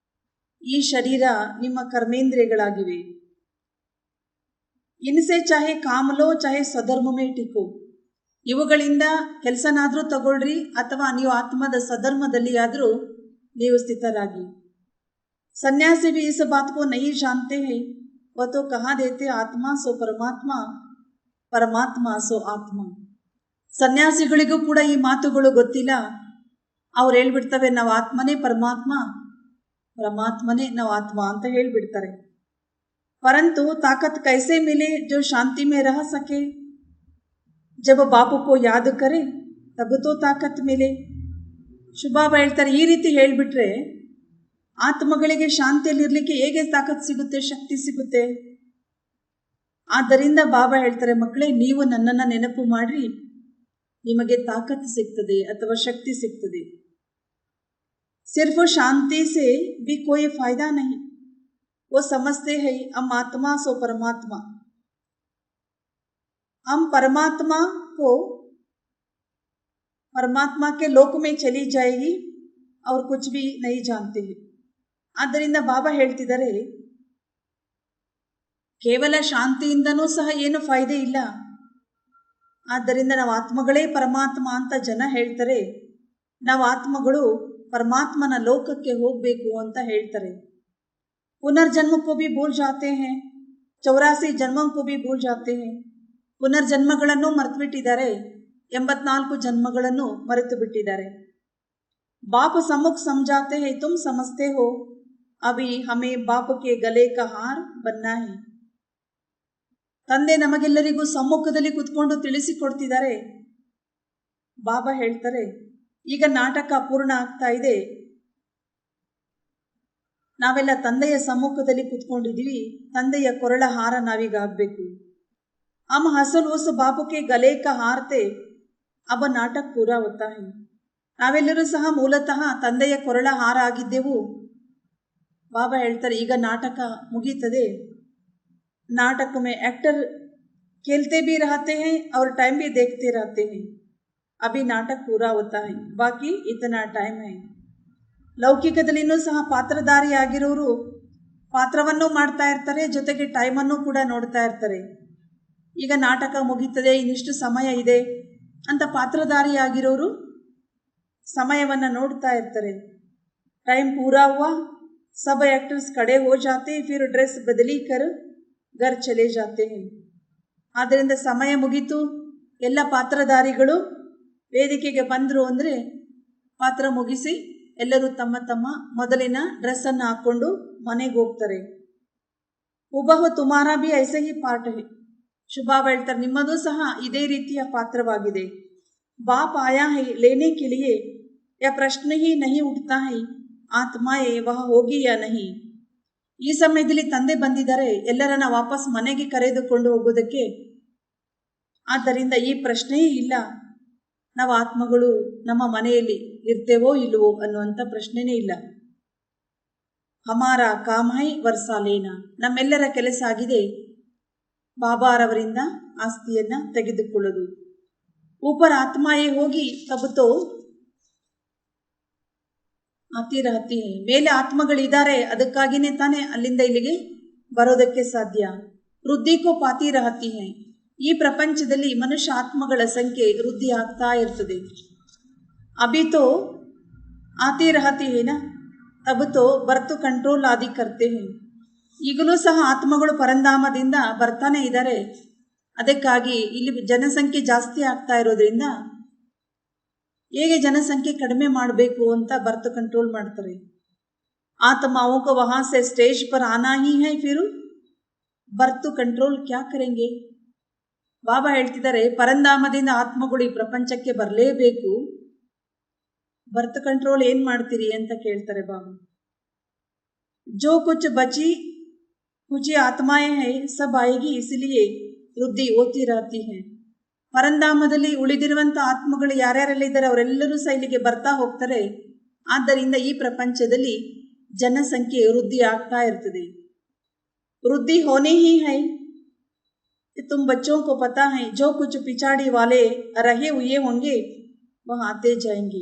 ಈ ಶರೀರ ನಿಮ್ಮ ಕರ್ಮೇಂದ್ರಿಯಗಳಾಗಿವೆ. ಇನ್ಸೆ ಚಾಹೆ ಕಾಮಲೋ ಚಾಹೆ ಸ್ವಧರ್ಮ ಮೇ ಟಿಕೋ. ಇವುಗಳಿಂದ ಕೆಲಸನಾದರೂ ತಗೊಳ್ರಿ ಅಥವಾ ನೀವು ಆತ್ಮದ ಸ್ವಧರ್ಮದಲ್ಲಿ ಆದರೂ ನೀವು ಸ್ಥಿತರಾಗಿ. ಸನ್ಯಾಸಿ भी इस बात को नहीं जानते हैं. वह तो कहा देते आत्मा सो परमात्मा, ಪರಮಾತ್ಮ ಸೋ ಆತ್ಮ. ಸನ್ಯಾಸಿಗಳಿಗೂ ಕೂಡ ಈ ಮಾತುಗಳು ಗೊತ್ತಿಲ್ಲ. ಅವ್ರು ಹೇಳ್ಬಿಡ್ತವೆ, ನಾವು ಆತ್ಮನೇ ಪರಮಾತ್ಮ, ಪರಮಾತ್ಮನೇ ನಾವು ಆತ್ಮ ಅಂತ ಹೇಳ್ಬಿಡ್ತಾರೆ. ಪರಂತು ತಾಕತ್ ಕೈಸೆ ಮಿಲೆ ಜೋ ಶಾಂತಿ ಮೇ ರಹ ಸಕೆ. ಜಬ ಬಾಪು ಕೋ ಯಾದ್ ಕರೆ ತಬ್ ತೋ ತಾಕತ್ ಮಿಲೆ. ಶುಭಾಬಾ ಹೇಳ್ತಾರೆ, ಈ ರೀತಿ ಹೇಳ್ಬಿಟ್ರೆ ಆತ್ಮಗಳಿಗೆ ಶಾಂತಿಯಲ್ಲಿರಲಿಕ್ಕೆ ಹೇಗೆ ತಾಕತ್ ಸಿಗುತ್ತೆ, ಶಕ್ತಿ ಸಿಗುತ್ತೆ. ಆದ್ದರಿಂದ ಬಾಬಾ ಹೇಳ್ತಾರೆ, ಮಕ್ಕಳೇ ನೀವು ನನ್ನನ್ನು ನೆನಪು ಮಾಡ್ರಿ, ನಿಮಗೆ ತಾಕತ್ತು ಸಿಗ್ತದೆ ಅಥವಾ ಶಕ್ತಿ ಸಿಗ್ತದೆ. ಸಿರ್ಫ್ ಶಾಂತಿ ಸೆ भी कोई फायदा नहीं. वो समझते हैं हम आत्मा सो परमात्मा. हम परमात्मा को परमात्मा के लोक में चली जाएगी और कुछ भी नहीं जानते हैं. ಆದ್ದರಿಂದ ಬಾಬಾ ಹೇಳ್ತಿದ್ದಾರೆ, ಕೇವಲ ಶಾಂತಿಯಿಂದನೂ ಸಹ ಏನು ಫಾಯ್ದೆ ಇಲ್ಲ. ಆದ್ದರಿಂದ ನಾವು ಆತ್ಮಗಳೇ ಪರಮಾತ್ಮ ಅಂತ ಜನ ಹೇಳ್ತಾರೆ. ನಾವು ಆತ್ಮಗಳು ಪರಮಾತ್ಮನ ಲೋಕಕ್ಕೆ ಹೋಗಬೇಕು ಅಂತ ಹೇಳ್ತಾರೆ. पुनर्जन्म को भी भूल जाते हैं, 84 जन्मों को भी भूल जाते हैं. ಪುನರ್ಜನ್ಮಗಳನ್ನು ಮರೆತು ಬಿಟ್ಟಿದ್ದಾರೆ, 84 ಜನ್ಮಗಳನ್ನು ಮರೆತು ಬಿಟ್ಟಿದ್ದಾರೆ. बाप सम्मुख समझाते हैं तुम समझते हो अभी हमें बाप के गले का हार बनना है. ತಂದೆ ನಮಗೆಲ್ಲರಿಗೂ ಸಮ್ಮುಖದಲ್ಲಿ ಕುತ್ಕೊಂಡು ತಿಳಿಸಿಕೊಡ್ತಿದ್ದಾರೆ. ಬಾಬಾ ಹೇಳ್ತಾರೆ, ಈಗ ನಾಟಕ ಪೂರ್ಣ ಆಗ್ತಾ ಇದೆ. ನಾವೆಲ್ಲ ತಂದೆಯ ಸಮ್ಮುಖದಲ್ಲಿ ಕುತ್ಕೊಂಡಿದ್ದೀವಿ, ತಂದೆಯ ಕೊರಳ ಹಾರ ನಾವೀಗ ಆಗಬೇಕು. हम हसल उस बाप के गले का हार थे, अब ನಾಟಕ ಪೂರಾ ಹೋತಾ ಹೈ. ನಾವೆಲ್ಲರೂ ಸಹ ಮೂಲತಃ ತಂದೆಯ ಕೊರಳ ಹಾರ ಆಗಿದ್ದೆವು. ಬಾಬಾ ಹೇಳ್ತಾರೆ ಈಗ ನಾಟಕ ಮುಗೀತದೆ. नाटक में एक्टर खेलते भी रहते हैं और टाइम भी देखते रहते हैं. अभी नाटक पूरा होता है, बाकी इतना टाइम है. ಲೌಕಿಕದಲ್ಲಿನೂ ಸಹ ಪಾತ್ರಧಾರಿ ಆಗಿರೋರು ಪಾತ್ರವನ್ನು ಮಾಡ್ತಾ ಇರ್ತಾರೆ, ಜೊತೆಗೆ ಟೈಮನ್ನು ಕೂಡ ನೋಡ್ತಾ ಇರ್ತಾರೆ. ಈಗ ನಾಟಕ ಮುಗೀತದೆ, ಇನ್ನಿಷ್ಟು ಸಮಯ ಇದೆ ಅಂತ ಪಾತ್ರಧಾರಿ ಆಗಿರೋರು ಸಮಯವನ್ನು ನೋಡ್ತಾ ಇರ್ತಾರೆ. ಟೈಮ್ ಪೂರಾ ಹುವಾ, सब एक्टर्स खड़े हो जाते, फिर ड्रेस बदली कर घर चले जाते हैं. ಆದ್ದರಿಂದ ಸಮಯ ಮುಗೀತು, ಎಲ್ಲ ಪಾತ್ರಧಾರಿಗಳು ವೇದಿಕೆಗೆ ಬಂದರು ಅಂದರೆ ಪಾತ್ರ ಮುಗಿಸಿ ಎಲ್ಲರೂ ತಮ್ಮ ತಮ್ಮ ಮೊದಲಿನ ಡ್ರೆಸ್ಸನ್ನು ಹಾಕ್ಕೊಂಡು ಮನೆಗೆ ಹೋಗ್ತಾರೆ. ಹುಬಹು ತುಮಾರಾ ಭಿ ಐಸೆ ಹಿ ಪಾಠ ಹೈ. ಶುಭಾಬ ಹೇಳ್ತಾರೆ ನಿಮ್ಮದು ಸಹ ಇದೇ ರೀತಿಯ ಪಾತ್ರವಾಗಿದೆ. ಬಾಪ್ ಆಯಾ ಹೈ ಲೇನೆ ಕೆ ಲಿಯೆ, ಯಾ ಪ್ರಶ್ನೆ ಹಿ ನಹಿ ಉಠ್ತಾ ಹೈ ಆತ್ಮಾಯೇ ವಹ ಹೋಗಿ ಯಾ ನಹಿ. ಈ ಸಮಯದಲ್ಲಿ ತಂದೆ ಬಂದಿದ್ದಾರೆ ಎಲ್ಲರನ್ನ ವಾಪಸ್ ಮನೆಗೆ ಕರೆದುಕೊಂಡು ಹೋಗೋದಕ್ಕೆ. ಆದ್ದರಿಂದ ಈ ಪ್ರಶ್ನೆಯೇ ಇಲ್ಲ, ನಾವು ಆತ್ಮಗಳು ನಮ್ಮ ಮನೆಯಲ್ಲಿ ಇರ್ತೇವೋ ಇಲ್ಲವೋ ಅನ್ನುವಂಥ ಪ್ರಶ್ನೆನೇ ಇಲ್ಲ. ಹಮಾರ ಕಾಮ ಹೈ ವರ್ಸಾಲೇನ, ನಮ್ಮೆಲ್ಲರ ಕೆಲಸ ಆಗಿದೆ ಬಾಬಾರವರಿಂದ ಆಸ್ತಿಯನ್ನು ತೆಗೆದುಕೊಳ್ಳೋದು. ऊपर ಆತ್ಮಾಯೇ ಹೋಗಿ ತಬುತೋ ಆತಿ ರಹತಿ, ಮೇಲೆ ಆತ್ಮಗಳಿದ್ದಾರೆ, ಅದಕ್ಕಾಗಿಯೇ ತಾನೇ ಅಲ್ಲಿಂದ ಇಲ್ಲಿಗೆ ಬರೋದಕ್ಕೆ ಸಾಧ್ಯ. ವೃದ್ಧಿಕೋ ಪಾತಿ ರಹತಿ ಹೈ, ಈ ಪ್ರಪಂಚದಲ್ಲಿ ಮನುಷ್ಯ ಆತ್ಮಗಳ ಸಂಖ್ಯೆ ವೃದ್ಧಿ ಆಗ್ತಾ ಇರ್ತದೆ. ಅಭಿತೋ ಆತಿ ರಹತಿ ಹೇನ ತಬುತೋ ಬರ್ತು ಕಂಟ್ರೋಲ್ ಆದಿ ಕರ್ತೆ ಹೈ, ಈಗಲೂ ಸಹ ಆತ್ಮಗಳು ಪರಂಧಾಮದಿಂದ ಬರ್ತಾನೆ ಇದ್ದಾರೆ. ಅದಕ್ಕಾಗಿ ಇಲ್ಲಿ ಜನಸಂಖ್ಯೆ ಜಾಸ್ತಿ ಆಗ್ತಾ ಇರೋದ್ರಿಂದ ಹೇಗೆ ಜನಸಂಖ್ಯೆ ಕಡಿಮೆ ಮಾಡಬೇಕು ಅಂತ ಬರ್ತು ಕಂಟ್ರೋಲ್ ಮಾಡ್ತಾರೆ. ಆತ್ಮಾओं को वहां से स्टेज पर आना ही है, फिर ಬರ್ತು ಕಂಟ್ರೋಲ್ ಕ್ಯಾ ಕರೆಂಗೆ. ಬಾಬಾ ಹೇಳ್ತಿದ್ದಾರೆ ಪರಂಧಾಮದಿಂದ ಆತ್ಮಗಳು ಈ ಪ್ರಪಂಚಕ್ಕೆ ಬರಲೇಬೇಕು, ಬರ್ತು ಕಂಟ್ರೋಲ್ ಏನು ಮಾಡ್ತೀರಿ ಅಂತ ಕೇಳ್ತಾರೆ ಬಾಬಾ. ಜೋ ಕುಚ್ ಬಚಿ ಕುಚಿ ಆತ್ಮಾಯೇ ಹೈ ಸಬ್ ಆएगी, इसलिए ವೃದ್ಧಿ ಹೋತಿ रहती है. ಪರಂಧಾಮದಲ್ಲಿ ಉಳಿದಿರುವಂಥ ಆತ್ಮಗಳು ಯಾರ್ಯಾರೆಲ್ಲಿದ್ದಾರೆ ಅವರೆಲ್ಲರೂ ಸಹ ಇಲ್ಲಿಗೆ ಬರ್ತಾ ಹೋಗ್ತಾರೆ. ಆದ್ದರಿಂದ ಈ ಪ್ರಪಂಚದಲ್ಲಿ ಜನಸಂಖ್ಯೆ ವೃದ್ಧಿ ಆಗ್ತಾ ಇರ್ತದೆ. ವೃದ್ಧಿ ಹೋನೆ ಹಿ ಹೈ, तुम बच्चों को पता है जो कुछ पिछाड़ी वाले रहे हुए होंगे वह आते जाएंगे.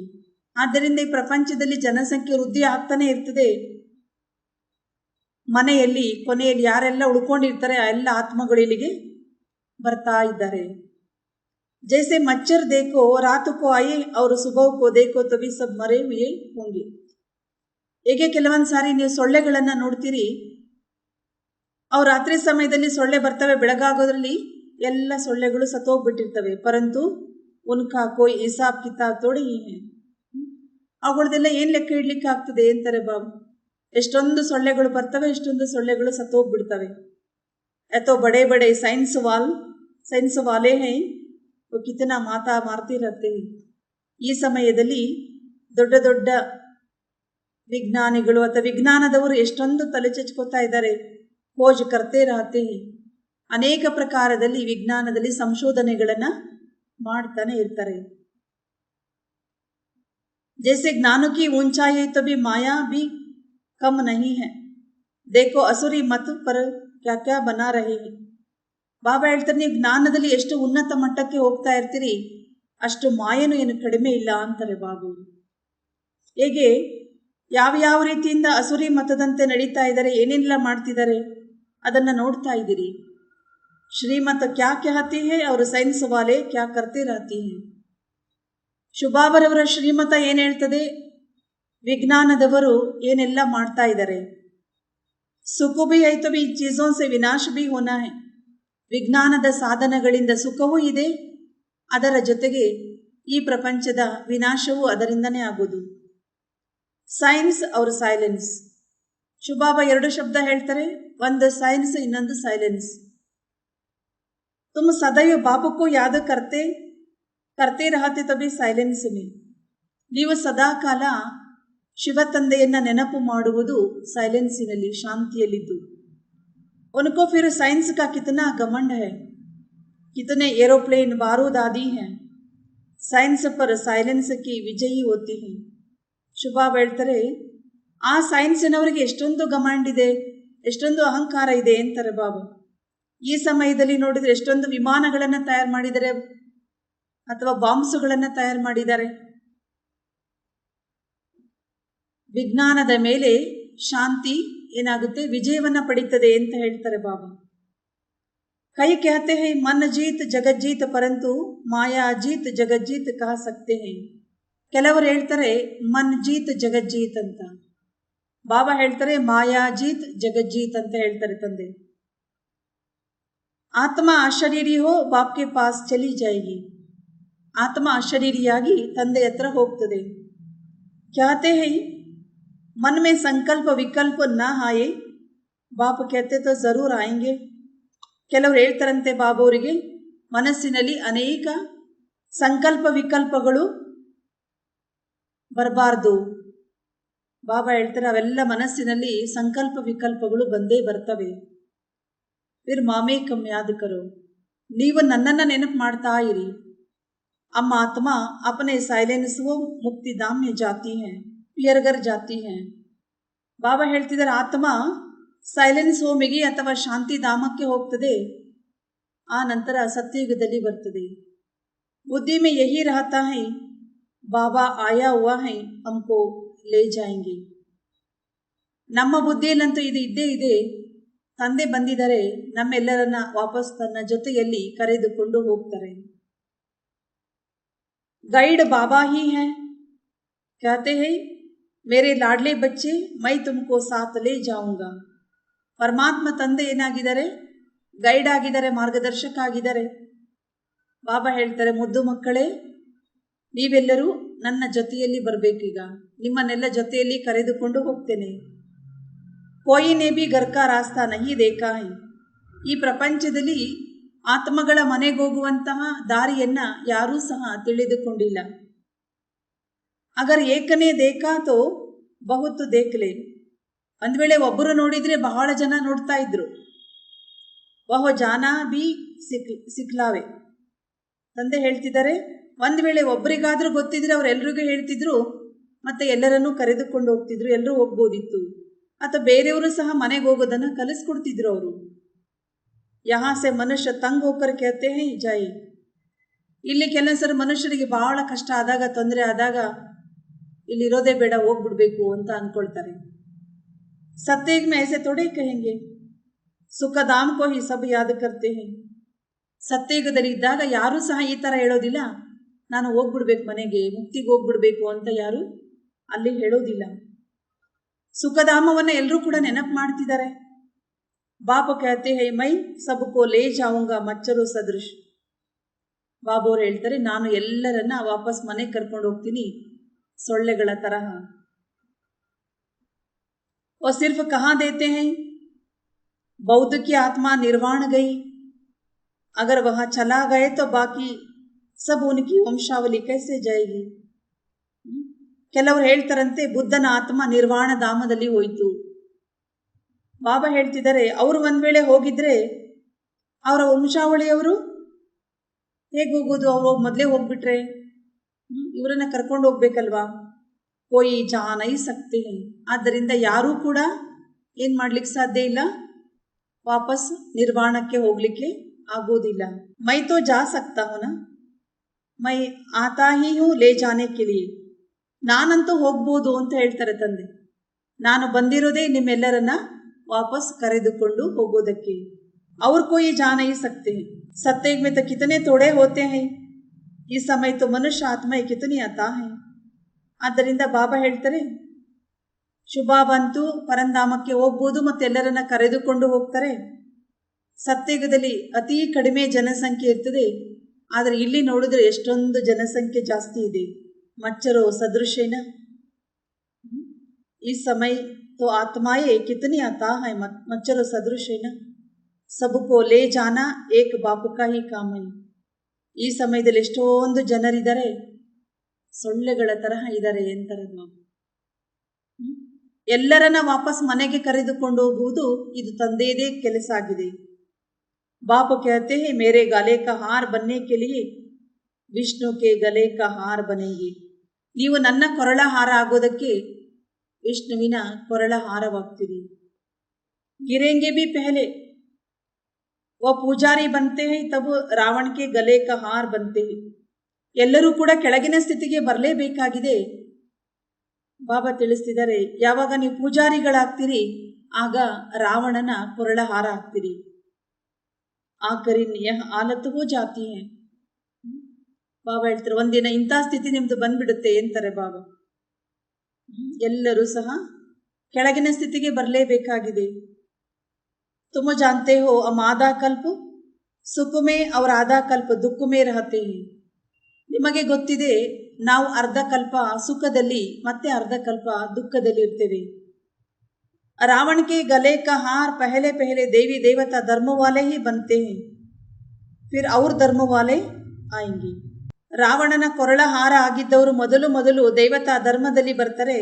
ಆದ್ದರಿಂದ ಈ ಪ್ರಪಂಚದಲ್ಲಿ ಜನಸಂಖ್ಯೆ ವೃದ್ಧಿ ಆಗ್ತಾನೆ ಇರ್ತದೆ. ಮನೆಯಲ್ಲಿ ಕೊನೆಯಲ್ಲಿ ಯಾರೆಲ್ಲ ಉಳ್ಕೊಂಡಿರ್ತಾರೆ ಆ ಎಲ್ಲ ಆತ್ಮಗಳು ಇಲ್ಲಿಗೆ ಬರ್ತಾ ಇದ್ದಾರೆ. जैसे मच्छर देखो रात को आए और सुबह को देखो तभी सब मरे हुए होंगे. ಹೇಗೆ ಕೆಲವೊಂದು ಸಾರಿ ನೀವು ಸೊಳ್ಳೆಗಳನ್ನು ನೋಡ್ತೀರಿ, ಅವು ರಾತ್ರಿ ಸಮಯದಲ್ಲಿ ಸೊಳ್ಳೆ ಬರ್ತವೆ, ಬೆಳಗಾಗೋದ್ರಲ್ಲಿ ಎಲ್ಲ ಸೊಳ್ಳೆಗಳು ಸತ್ತೋಗ್ಬಿಟ್ಟಿರ್ತವೆ. ಪರಂತು ಉನ್ಕಾ ಕೋಯಿ ಹಿಸಾಬ್ ಕಿತಾಬ್ ತೋಡಿ ಅವುಗಳದೆಲ್ಲ ಏನು ಲೆಕ್ಕ ಇಡ್ಲಿಕ್ಕೆ ಆಗ್ತದೆ ಅಂತಾರೆ ಬಾಬು. ಎಷ್ಟೊಂದು ಸೊಳ್ಳೆಗಳು ಬರ್ತವೆ, ಎಷ್ಟೊಂದು ಸೊಳ್ಳೆಗಳು ಸತ್ತೋಗ್ಬಿಡ್ತವೆ. ಅಥವಾ ಬಡೆ ಬಡೆ ಸೈನ್ಸ್ ವಾಲೆ ಹೈ ಕಿತನ ಮಾತಾ ಮಾರ್ತಿರತ್ತೆ. ಈ ಸಮಯದಲ್ಲಿ ದೊಡ್ಡ ದೊಡ್ಡ ವಿಜ್ಞಾನಿಗಳು ಅಥವಾ ವಿಜ್ಞಾನದವರು ಎಷ್ಟೊಂದು ತಲೆ ಚಚ್ಕೋತಾ ಇದ್ದಾರೆ. ಖೋಜ್ ಕರ್ತೆ ರಹತೆ, ಅನೇಕ ಪ್ರಕಾರದಲ್ಲಿ ವಿಜ್ಞಾನದಲ್ಲಿ ಸಂಶೋಧನೆಗಳನ್ನು ಮಾಡ್ತಾನೆ ಇರ್ತಾರೆ. जैसे ज्ञान की ऊंचाई है तभी माया भी कम नहीं है. देखो असुरी मत पर क्या क्या बना रहे हैं. ಬಾಬಾ ಹೇಳ್ತಾರೆ ನೀವು ಜ್ಞಾನದಲ್ಲಿ ಎಷ್ಟು ಉನ್ನತ ಮಟ್ಟಕ್ಕೆ ಹೋಗ್ತಾ ಇರ್ತೀರಿ ಅಷ್ಟು ಮಾಯನು ಏನು ಕಡಿಮೆ ಇಲ್ಲ ಅಂತಾರೆ ಬಾಬು. ಹೇಗೆ ಯಾವ ರೀತಿಯಿಂದ ಅಸುರಿ ಮತದಂತೆ ನಡೀತಾ ಇದ್ದಾರೆ, ಏನೆಲ್ಲ ಮಾಡ್ತಿದ್ದಾರೆ ಅದನ್ನು ನೋಡ್ತಾ ಇದ್ದೀರಿ. ಶ್ರೀಮತ ಕ್ಯಾ कहती है और ಸೈನ್ಸ್ ವಾಲೆ ಕ್ಯಾ करते रहती है. ಶುಭಾಬರವರ ಶ್ರೀಮತ ಏನು ಹೇಳ್ತದೆ, ವಿಜ್ಞಾನದವರು ಏನೆಲ್ಲ ಮಾಡ್ತಾ ಇದ್ದಾರೆ. ಸುಖ ಭಿ ಹೈ ತೋ ಭಿ ಚೀಜೋं से विनाश भी होना है. ವಿಜ್ಞಾನದ ಸಾಧನಗಳಿಂದ ಸುಖವೂ ಇದೆ, ಅದರ ಜೊತೆಗೆ ಈ ಪ್ರಪಂಚದ ವಿನಾಶವೂ ಅದರಿಂದನೇ ಆಗೋದು. ಸೈನ್ಸ್ ಅವ್ರ ಸೈಲೆನ್ಸ್. ಶುಭಾಬ ಎರಡು ಶಬ್ದ ಹೇಳ್ತಾರೆ, ಒಂದು ಸೈನ್ಸ್ ಇನ್ನೊಂದು ಸೈಲೆನ್ಸ್. ತುಮ್ ಸದೈವ ಬಾಪುಕ್ಕೂ ಯಾದ ಕರ್ತೆ ರಹತೆ ತಬಿ ಸೈಲೆನ್ಸ್ ಮೇ. ನೀವು ಸದಾ ಕಾಲ ಶಿವ ತಂದೆಯನ್ನ ನೆನಪು ಮಾಡುವುದು ಸೈಲೆನ್ಸಿನಲ್ಲಿ, ಶಾಂತಿಯಲ್ಲಿದ್ದು. उनको फिर साइंस का कितना घमंड है, कितने एरोप्लेन बारूद आदि हैं, साइंस पर साइलेंस की विजयी होती हैं. ಶುಭಾಬ್ ಹೇಳ್ತಾರೆ, ಆ ಸೈನ್ಸಿನವರಿಗೆ ಎಷ್ಟೊಂದು ಗಮಾಂಡ್ ಇದೆ, ಎಷ್ಟೊಂದು ಅಹಂಕಾರ ಇದೆ ಅಂತಾರೆ ಬಾಬಾ. ಈ ಸಮಯದಲ್ಲಿ ನೋಡಿದರೆ ಎಷ್ಟೊಂದು ವಿಮಾನಗಳನ್ನು ತಯಾರು ಮಾಡಿದ್ದಾರೆ ಅಥವಾ ಬಾಂಬ್ಸ್ಗಳನ್ನು ತಯಾರು ಮಾಡಿದ್ದಾರೆ. ವಿಜ್ಞಾನದ ಮೇಲೆ ಶಾಂತಿ ಏನಾಗುತ್ತೆ, ವಿಜಯವನ್ನ ಪಡೀತದೆ ಅಂತ ಹೇಳ್ತಾರೆ ಬಾಬಾ. ಕೈ कहते हैं मन जीत जगत जीत परंतु माया जीत जगत जीत कह सकते हैं. ಕೆಲವರು ಹೇಳ್ತಾರೆ ಮನ್ ಜೀತ್ ಜಗಜ್ಜೀತ್ ಅಂತ, ಬಾಬಾ ಹೇಳ್ತಾರೆ ಮಾಯಾ ಜೀತ್ ಜಗಜ್ಜೀತ್ ಅಂತ ಹೇಳ್ತಾರೆ ತಂದೆ. ಆತ್ಮ ಅಶರೀರಿ ಹೋ ಬಾಪ್ಗೆ ಪಾಸ್ ಚಲಿ ಜಾಯಿಗಿ. ಆತ್ಮ ಅಶರೀರಿಯಾಗಿ ತಂದೆ ಹತ್ರ ಹೋಗ್ತದೆ. कहते हैं मन में संकल्प विकल्प न आए, बाप कहते तो जरूर आएंगे. ಕೆಲವರು ಹೇಳ್ತಾರಂತೆ ಬಾಬಾವರಿಗೆ ಮನಸ್ಸಿನಲ್ಲಿ ಅನೇಕ ಸಂಕಲ್ಪ ವಿಕಲ್ಪಗಳು ಬರಬಾರ್ದು. ಬಾಬಾ ಹೇಳ್ತಾರೆ ಅವೆಲ್ಲ ಮನಸ್ಸಿನಲ್ಲಿ ಸಂಕಲ್ಪ ವಿಕಲ್ಪಗಳು ಬಂದೇ ಬರ್ತವೆ. ಫಿರ್ ಮಾಮೇ ಕಮ್ ಯಾದ್ ಕರೋ, ನೀವು ನನ್ನನ್ನು ನೆನಪು ಮಾಡ್ತಾ ಇರಿ. ಅಮ್ಮ ಆತ್ಮ ಅಪನೆ ಸೈಲೆನ್ಸ್ ವೋ ಮುಕ್ತಿ ಧಾಮ್ ಮೇ ಜಾತಿ ಹೈ, ಪಿಯರ್ಗರ್ ಜಾತಿ ಹೈ. ಬಾಬಾ ಹೇಳ್ತಿದ್ದಾರೆ ಆತ್ಮ ಸೈಲೆನ್ಸ್ ಹೋಮಿಗೆ ಅಥವಾ ಶಾಂತಿಧಾಮಕ್ಕೆ ಹೋಗ್ತದೆ, ಆ ನಂತರ ಸತ್ಯಯುಗದಲ್ಲಿ ಬರ್ತದೆ. ಬುದ್ಧಿ ಮೇ ಯಹಿ ರಹತಾ ಹೈ, ಬಾಬಾ ಆಯಾ ಹುವಾ ಹೈ ಹಮ್ಕೋ ಲೇ ಜಾಯೆಂಗೆ. ನಮ್ಮ ಬುದ್ಧಿಯಲ್ಲಂತೂ ಇದು ಇದ್ದೇ ಇದೆ, ತಂದೆ ಬಂದಿದ್ದಾರೆ, ನಮ್ಮೆಲ್ಲರನ್ನ ವಾಪಸ್ ತನ್ನ ಜೊತೆಯಲ್ಲಿ ಕರೆದುಕೊಂಡು ಹೋಗ್ತಾರೆ. ಗೈಡ್ ಬಾಬಾ ಹಿ ಹೈ, कहते हैं मेरे लाडले बच्चे मैं तुमको साथ ले जाऊंगा. ಪರಮಾತ್ಮ ತಂದೆ ಏನಾಗಿದ್ದಾರೆ, ಗೈಡ್ ಆಗಿದ್ದಾರೆ, ಮಾರ್ಗದರ್ಶಕ ಆಗಿದ್ದಾರೆ. ಬಾಬಾ ಹೇಳ್ತಾರೆ ಮುದ್ದು ಮಕ್ಕಳೇ, ನೀವೆಲ್ಲರೂ ನನ್ನ ಜೊತೆಯಲ್ಲಿ ಬರಬೇಕೀಗ, ನಿಮ್ಮನ್ನೆಲ್ಲ ಜೊತೆಯಲ್ಲಿ ಕರೆದುಕೊಂಡು ಹೋಗ್ತೇನೆ. ಕೋಯಿನೇ ಬಿ ಗರ್ಕಾ ರಾಸ್ತಾ ನಹಿ ದೇಖಾ ಹೈ. ಈ ಪ್ರಪಂಚದಲ್ಲಿ ಆತ್ಮಗಳ ಮನೆಗೋಗುವಂತಹ ದಾರಿಯನ್ನ ಯಾರೂ ಸಹ ತಿಳಿದುಕೊಂಡಿಲ್ಲ. ಅಗರ್ ಏಕನೇ ದೇಖಾ ತೋ ಬಹುತ್ ದೇಖ್ಲೆ. ಒಂದು ವೇಳೆ ಒಬ್ಬರು ನೋಡಿದರೆ ಬಹಳ ಜನ ನೋಡ್ತಾ ಇದ್ರು. ಬಹು ಜಾನ ಬಿ ಸಿಕ್ಲಾವೆ. ತಂದೆ ಹೇಳ್ತಿದ್ದಾರೆ ಒಂದು ವೇಳೆ ಒಬ್ಬರಿಗಾದ್ರೂ ಗೊತ್ತಿದ್ರೆ ಅವರೆಲ್ಲರಿಗೂ ಹೇಳ್ತಿದ್ರು, ಮತ್ತೆ ಎಲ್ಲರನ್ನೂ ಕರೆದುಕೊಂಡು ಹೋಗ್ತಿದ್ರು, ಎಲ್ಲರೂ ಹೋಗ್ಬೋದಿತ್ತು. ಅಥವಾ ಬೇರೆಯವರು ಸಹ ಮನೆಗೆ ಹೋಗೋದನ್ನು ಕಲಿಸ್ಕೊಡ್ತಿದ್ರು ಅವರು. ಯಹಾ ಸೆ ಮನುಷ್ಯ ತಂಗ್ ಹೋಕರ್ ಕೇಳ್ತೆ ಹೈ ಜಾಯಿ. ಇಲ್ಲಿ ಕೆಲಸರು ಮನುಷ್ಯರಿಗೆ ಬಹಳ ಕಷ್ಟ ಆದಾಗ, ತೊಂದರೆ ಆದಾಗ ಇಲ್ಲಿರೋದೇ ಬೇಡ, ಹೋಗ್ಬಿಡ್ಬೇಕು ಅಂತ ಅಂದ್ಕೊಳ್ತಾರೆ. सत्ययुग में ऐसे थोड़े कहेंगे, ಸುಖಧಾಮ್ ಕೋ ಹಿ ಸಬ್ ಯಾದ್ ಕರ್ತೆ ಹೈ. ಸತ್ಯಯುಗದಲ್ಲಿ ಇದ್ದಾಗ ಯಾರೂ ಸಹ ಈ ಥರ ಹೇಳೋದಿಲ್ಲ, ನಾನು ಹೋಗ್ಬಿಡ್ಬೇಕು ಮನೆಗೆ, ಮುಕ್ತಿಗೆ ಹೋಗ್ಬಿಡ್ಬೇಕು ಅಂತ ಯಾರು ಅಲ್ಲಿ ಹೇಳೋದಿಲ್ಲ. ಸುಖಧಾಮವನ್ನು ಎಲ್ಲರೂ ಕೂಡ ನೆನಪು ಮಾಡ್ತಿದ್ದಾರೆ. ಬಾಪ कहते हैं मैं सबको ले जाऊंगा मच्छरों सदृश. ಬಾಬು ಅವ್ರು ಹೇಳ್ತಾರೆ ನಾನು ಎಲ್ಲರನ್ನ ವಾಪಸ್ ಮನೆಗೆ ಕರ್ಕೊಂಡು ಹೋಗ್ತೀನಿ ಸೊಳ್ಳೆಗಳ ತರಹ. और सिर्फ कहाँ देते हैं, बौद्ध की आत्मा निर्वाण गई, अगर वहाँ चला गए तो बाकी सब उनकी वंशावली कैसे जाएगी. ಕೆಲವರು ಹೇಳ್ತಾರಂತೆ ಬುದ್ಧನ ಆತ್ಮ ನಿರ್ವಾಣ ಧಾಮದಲ್ಲಿ ಹೋಯಿತು. ಬಾಬಾ ಹೇಳ್ತಿದ್ದಾರೆ ಅವರು ಒಂದು ವೇಳೆ ಹೋಗಿದ್ರೆ ಅವರ ವಂಶಾವಳಿಯವರು ಹೇಗೆ ಹೋಗೋದು, ಅವರು ಮೊದಲೇ ಹೋಗ್ಬಿಟ್ರೆ ಇವರನ್ನ ಕರ್ಕೊಂಡು ಹೋಗ್ಬೇಕಲ್ವಾ. ಕೋಯಿ ಜಾನೈ ಸಕ್ತೆ. ಆದ್ದರಿಂದ ಯಾರೂ ಕೂಡ ಏನು ಮಾಡ್ಲಿಕ್ಕೆ ಸಾಧ್ಯ ಇಲ್ಲ, ವಾಪಸ್ ನಿರ್ವಾಣಕ್ಕೆ ಹೋಗ್ಲಿಕ್ಕೆ ಆಗೋದಿಲ್ಲ. ಮೈ ತೋ ಜಾ ಸಕ್ತಾ ಹೂನಾ, ಮೈ ಆತಾ ಹಿ ಹೂ ಲೇ ಜಾನೆ ಕೆ ಲಿಯೆ. ನಾನಂತೂ ಹೋಗ್ಬೋದು ಅಂತ ಹೇಳ್ತಾರೆ ತಂದೆ. ನಾನು ಬಂದಿರೋದೇ ನಿಮ್ಮೆಲ್ಲರನ್ನ ವಾಪಸ್ ಕರೆದುಕೊಂಡು ಹೋಗೋದಕ್ಕೆ. ಅವ್ರ ಕೋಯಿ ಜಾನೈ ಸಕ್ತೆ. सत्युग में तो कितने थोड़े होते हैं, ಈ ಸಮಯ तो ಮನುಷ್ಯ ಆತ್ಮ ಕಿತನಿ ಆತಾ ಹೈ. ಆದ್ದರಿಂದ ಬಾಬಾ ಹೇಳ್ತಾರೆ ಶುಭಾಬಂತು ಪರಂಧಾಮಕ್ಕೆ ಹೋಗ್ಬೋದು, ಮತ್ತೆಲ್ಲರನ್ನ ಕರೆದುಕೊಂಡು ಹೋಗ್ತಾರೆ. ಸತ್ಯಯುಗದಲ್ಲಿ ಅತಿ ಕಡಿಮೆ ಜನಸಂಖ್ಯೆ ಇರ್ತದೆ, ಆದರೆ ಇಲ್ಲಿ ನೋಡಿದ್ರೆ ಎಷ್ಟೊಂದು ಜನಸಂಖ್ಯೆ ಜಾಸ್ತಿ ಇದೆ. ಮಚ್ಚರೋ ಸದೃಶೇನ. ಈ ಸಮಯ तो आत्माएं कितनी आता है, मच्छरों सदृश है ना. सबको ले जाना एक बाप का ही काम है. ಈ ಸಮಯದಲ್ಲಿ ಎಷ್ಟೊಂದು ಜನರಿದ್ದಾರೆ, ಸೊಳ್ಳೆಗಳ ತರಹ ಇದ್ದಾರೆ ಅಂತಾರೆ. ಎಲ್ಲರನ್ನ ವಾಪಸ್ ಮನೆಗೆ ಕರೆದುಕೊಂಡು ಹೋಗುವುದು ಇದು ತಂದೆಯದೇ ಕೆಲಸ ಆಗಿದೆ. बाप कहते हैं मेरे गले का हार बनने के लिए विष्णु के गले का हार बनेंगे. ನೀವು ನನ್ನ ಕೊರಳ ಹಾರ ಆಗೋದಕ್ಕೆ ವಿಷ್ಣುವಿನ ಕೊರಳ ಹಾರವಾಗ್ತೀರಿ. गिरेंगे भी पहले वो पुजारी बनते हैं तब रावण के गले का हार बनते हैं. ಎಲ್ಲರೂ ಕೂಡ ಕೆಳಗಿನ ಸ್ಥಿತಿಗೆ ಬರಲೇಬೇಕಾಗಿದೆ. ಬಾಬಾ ತಿಳಿಸ್ತಿದ್ದಾರೆ, ಯಾವಾಗ ನೀವು ಪೂಜಾರಿಗಳಾಗ್ತೀರಿ ಆಗ ರಾವಣನ ಕೊರಳ ಹಾರ ಆಗ್ತೀರಿ. ಆಕರಿನ್ ಯಹ ಆಲತ್ ಹೋ ಜಾತಿ ಹೈ. ಬಾಬಾ ಹೇಳ್ತಾರೆ, ಒಂದಿನ ಇಂಥ ಸ್ಥಿತಿ ನಿಮ್ದು ಬಂದ್ಬಿಡುತ್ತೆ ಅಂತಾರೆ ಬಾಬಾ. ಎಲ್ಲರೂ ಸಹ ಕೆಳಗಿನ ಸ್ಥಿತಿಗೆ ಬರಲೇಬೇಕಾಗಿದೆ. ತುಮ ಜಾನ್ತೆ ಹೋ ಹಮ್ ಆಧಾ ಕಲ್ಪ ಸುಖ ಮೇ ಅವರ ಆಧಾ ಕಲ್ಪ ದುಃಖ ಮೇ ರಹತೆ ಹೈ. ನಿಮಗೆ ಗೊತ್ತಿದೆ, ನಾವು ಅರ್ಧ ಕಲ್ಪ ಸುಖದಲ್ಲಿ ಮತ್ತೆ ಅರ್ಧ ಕಲ್ಪ ದುಃಖದಲ್ಲಿ ಇರ್ತೇವೆ. रावण के गले का हार पहले पहले देवी देवता धर्म वाले ही बनते हैं, फिर और धर्म वाले आएंगे. ರಾವಣನ ಕೊರಳ ಹಾರ ಆಗಿದ್ದವರು ಮೊದಲು ಮೊದಲು ದೇವತಾ ಧರ್ಮದಲ್ಲಿ ಬರ್ತಾರೆ,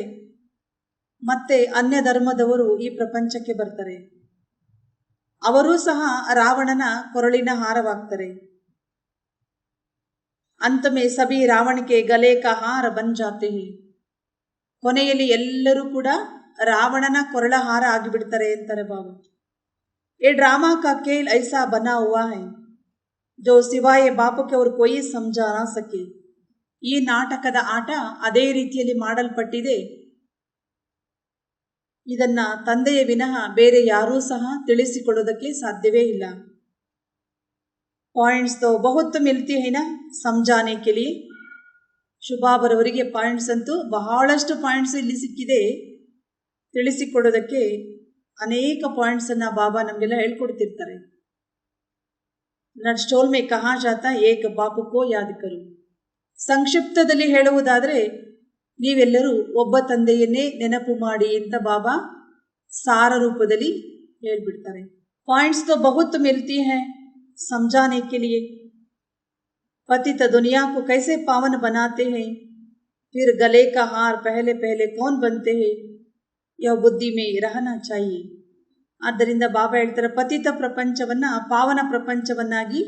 ಮತ್ತೆ ಅನ್ಯ ಧರ್ಮದವರು ಈ ಪ್ರಪಂಚಕ್ಕೆ ಬರ್ತಾರೆ. ಅವರೂ ಸಹ ರಾವಣನ ಕೊರಳಿನ ಹಾರವಾಗ್ತಾರೆ. अंत में सभी रावण के गले का हार बन जाते हैं. ಕೊನೆಯಲ್ಲಿ ಎಲ್ಲರೂ ಕೂಡ ರಾವಣನ ಕೊರಳ ಹಾರ ಆಗಿಬಿಡ್ತಾರೆ ಅಂತಾರೆ ಬಾಬಾ. ये ड्रामा का खेल ऐसा बना हुआ है जो सिवाय बाप के और कोई समझा ना सके. ಈ ನಾಟಕದ ಆಟ ಅದೇ ರೀತಿಯಲ್ಲಿ ಮಾಡಲ್ಪಟ್ಟಿದೆ, ಇದನ್ನ ತಂದೆಯ ವಿನಃ ಬೇರೆ ಯಾರೂ ಸಹ ತಿಳಿಸಿಕೊಡೋದಕ್ಕೆ ಸಾಧ್ಯವೇ ಇಲ್ಲ. ಪಾಯಿಂಟ್ಸ್ ತೋ ಬಹುತ್ ಮಿಲ್ತಿ ಹೈ ನಾ ಸಮಜಾನೆ ಕೆ ಲಿಯೆ. ಶುಭಾಬರವರಿಗೆ ಪಾಯಿಂಟ್ಸ್ ಅಂತೂ ಬಹಳಷ್ಟು ಪಾಯಿಂಟ್ಸ್ ಇಲ್ಲಿ ಸಿಕ್ಕಿದೆ. ತಿಳಿಸಿಕೊಡೋದಕ್ಕೆ ಅನೇಕ ಪಾಯಿಂಟ್ಸನ್ನು ಬಾಬಾ ನಮಗೆಲ್ಲ ಹೇಳ್ಕೊಡ್ತಿರ್ತಾರೆ. ನಟ್ಸ್ಟೋಲ್ ಮೇ ಕಹಾ ಜಾತಾ ಏಕ ಬಾಪು ಕೋ ಯಾದ್ ಕರು. ಸಂಕ್ಷಿಪ್ತದಲ್ಲಿ ಹೇಳುವುದಾದರೆ ನೀವೆಲ್ಲರೂ ಒಬ್ಬ ತಂದೆಯನ್ನೇ ನೆನಪು ಮಾಡಿ ಅಂತ ಬಾಬಾ ಸಾರ ರೂಪದಲ್ಲಿ ಹೇಳ್ಬಿಡ್ತಾರೆ. ಪಾಯಿಂಟ್ಸ್ ತೋ ಬಹುತ್ ಮಿಲ್ತಿ ಹೈ समझाने के लिए. पतित दुनिया को कैसे पावन बनाते हैं, फिर गले का हार पहले पहले कौन बनते हैं, यह बुद्धि में रहना चाहिए. ಆದ್ದರಿಂದ ಬಾಬಾ ಹೇಳ್ತಾರೆ, ಪತಿತ ಪ್ರಪಂಚವನ್ನ ಪಾವನ ಪ್ರಪಂಚವನ್ನಾಗಿ